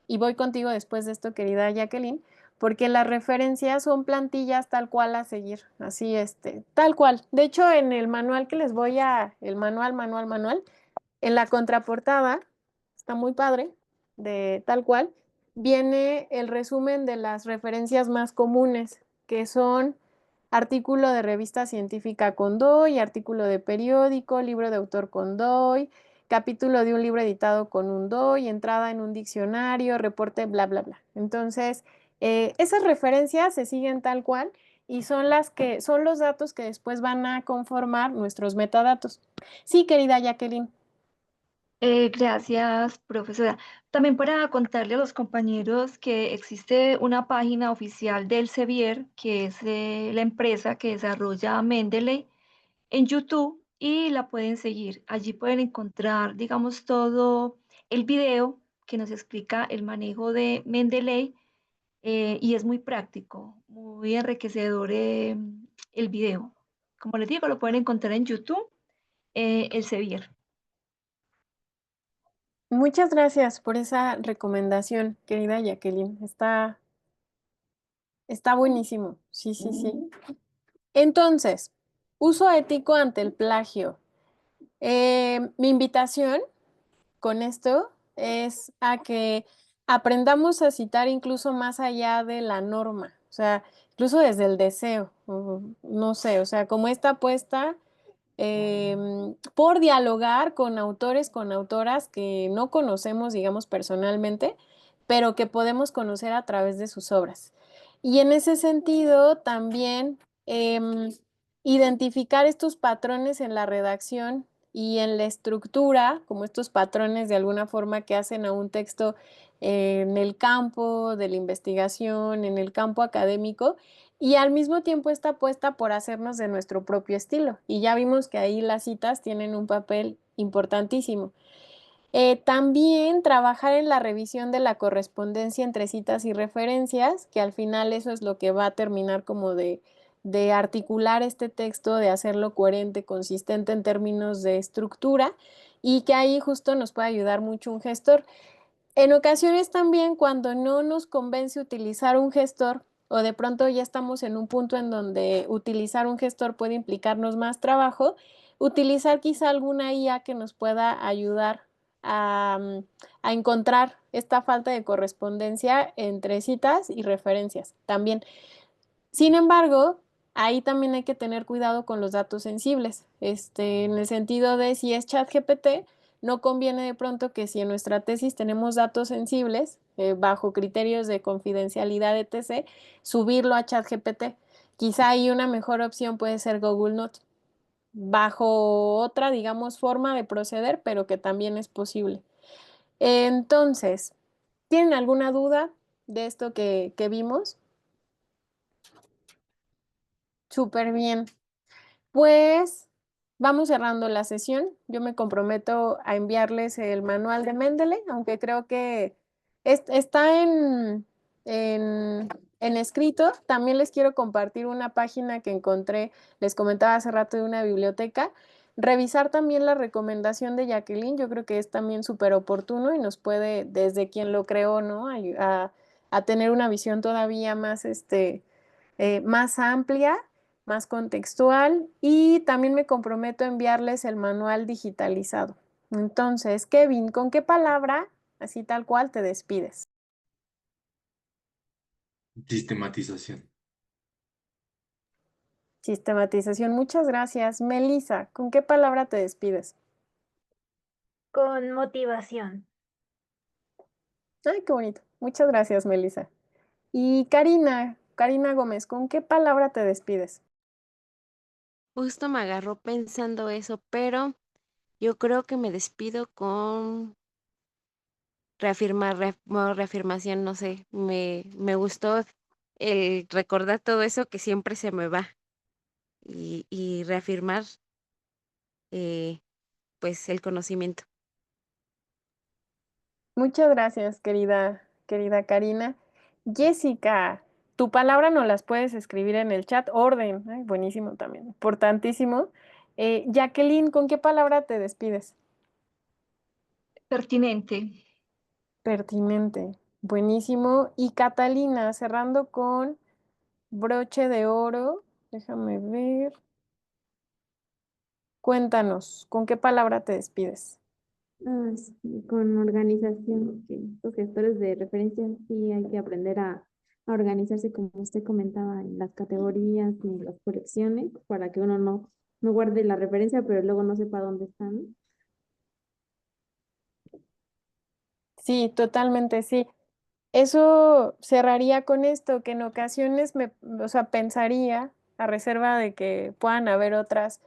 y voy contigo después de esto, querida Jacqueline, porque las referencias son plantillas tal cual a seguir, así, tal cual. De hecho, en el manual que les voy el manual, en la contraportada, está muy padre, de tal cual, viene el resumen de las referencias más comunes, que son artículo de revista científica con DOI, artículo de periódico, libro de autor con DOI, capítulo de un libro editado con un DOI, entrada en un diccionario, reporte, bla, bla, bla. Entonces, esas referencias se siguen tal cual y son los datos que después van a conformar nuestros metadatos. Sí, querida Jacqueline.
Gracias, profesora. También para contarle a los compañeros que existe una página oficial del Sevier, que es la empresa que desarrolla Mendeley, en YouTube y la pueden seguir. Allí pueden encontrar, digamos, todo el video que nos explica el manejo de Mendeley y es muy práctico, muy enriquecedor el video. Como les digo, lo pueden encontrar en YouTube, el Sevier.
Muchas gracias por esa recomendación, querida Jacqueline. Está buenísimo. Sí, sí, sí. Entonces, uso ético ante el plagio. Mi invitación con esto es a que aprendamos a citar incluso más allá de la norma, o sea, incluso desde el deseo, no sé, o sea, como esta apuesta por dialogar con autores, con autoras que no conocemos, digamos, personalmente, pero que podemos conocer a través de sus obras. Y en ese sentido, también identificar estos patrones en la redacción y en la estructura, como estos patrones de alguna forma que hacen a un texto en el campo de la investigación, en el campo académico, y al mismo tiempo esta apuesta por hacernos de nuestro propio estilo. Y ya vimos que ahí las citas tienen un papel importantísimo. También trabajar en la revisión de la correspondencia entre citas y referencias, que al final eso es lo que va a terminar como de articular este texto, de hacerlo coherente, consistente en términos de estructura, y que ahí justo nos puede ayudar mucho un gestor. En ocasiones también cuando no nos convence utilizar un gestor o de pronto ya estamos en un punto en donde utilizar un gestor puede implicarnos más trabajo, utilizar quizá alguna IA que nos pueda ayudar a encontrar esta falta de correspondencia entre citas y referencias también. Sin embargo, ahí también hay que tener cuidado con los datos sensibles, en el sentido de si es ChatGPT, no conviene de pronto que si en nuestra tesis tenemos datos sensibles, bajo criterios de confidencialidad, etc., subirlo a ChatGPT. Quizá ahí una mejor opción puede ser Google Notes, bajo otra, digamos, forma de proceder, pero que también es posible. Entonces, ¿tienen alguna duda de esto que vimos? Súper bien. Pues vamos cerrando la sesión. Yo me comprometo a enviarles el manual de Mendeley, aunque creo que está en escrito. También les quiero compartir una página que encontré, les comentaba hace rato, de una biblioteca. Revisar también la recomendación de Jacqueline, yo creo que es también súper oportuno y nos puede, desde quien lo creó, ¿no?, a tener una visión todavía más, más amplia, más contextual, y también me comprometo a enviarles el manual digitalizado. Entonces, Kevin, ¿con qué palabra, así tal cual, te despides?
Sistematización.
Sistematización, muchas gracias. Melissa, ¿con qué palabra te despides?
Con motivación.
Ay, qué bonito. Muchas gracias, Melissa. Y Karina Gómez, ¿con qué palabra te despides?
Justo me agarró pensando eso, pero yo creo que me despido con reafirmación, no sé, me gustó el recordar todo eso que siempre se me va y reafirmar pues el conocimiento.
Muchas gracias, querida Karina. Jessica, tu palabra no las puedes escribir en el chat. Orden, ay, buenísimo también, importantísimo. Jacqueline, ¿con qué palabra te despides?
Pertinente.
Pertinente, buenísimo. Y Catalina, cerrando con broche de oro, déjame ver. Cuéntanos, ¿con qué palabra te despides?
Sí, con organización, que los gestores de referencia sí hay que aprender a organizarse, como usted comentaba, en las categorías y en las colecciones, para que uno no guarde la referencia, pero luego no sepa dónde están.
Sí, totalmente, sí. Eso cerraría con esto, que en ocasiones o sea, pensaría, a reserva de que puedan haber otras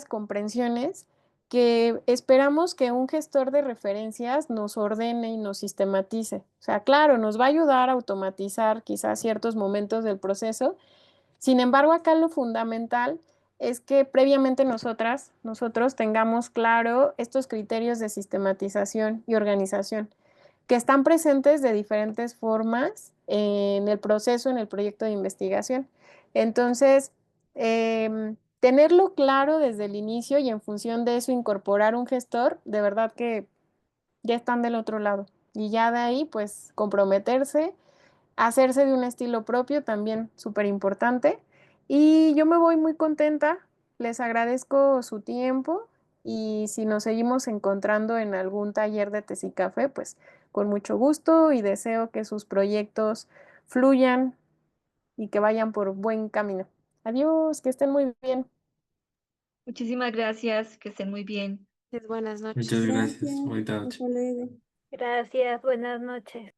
comprensiones, que esperamos que un gestor de referencias nos ordene y nos sistematice. O sea, claro, nos va a ayudar a automatizar quizás ciertos momentos del proceso. Sin embargo, acá lo fundamental es que previamente nosotros tengamos claro estos criterios de sistematización y organización, que están presentes de diferentes formas en el proceso, en el proyecto de investigación. Entonces, tenerlo claro desde el inicio y en función de eso incorporar un gestor, de verdad que ya están del otro lado. Y ya de ahí, pues, comprometerse, hacerse de un estilo propio, también súper importante. Y yo me voy muy contenta, les agradezco su tiempo, y si nos seguimos encontrando en algún taller de Tesicafé, pues con mucho gusto, y deseo que sus proyectos fluyan y que vayan por buen camino. Adiós, que estén muy bien.
Muchísimas gracias, que estén muy bien.
Buenas
Muchas
noches.
gracias.
Gracias,
Bonita noche.
hasta luego.
Gracias, buenas noches.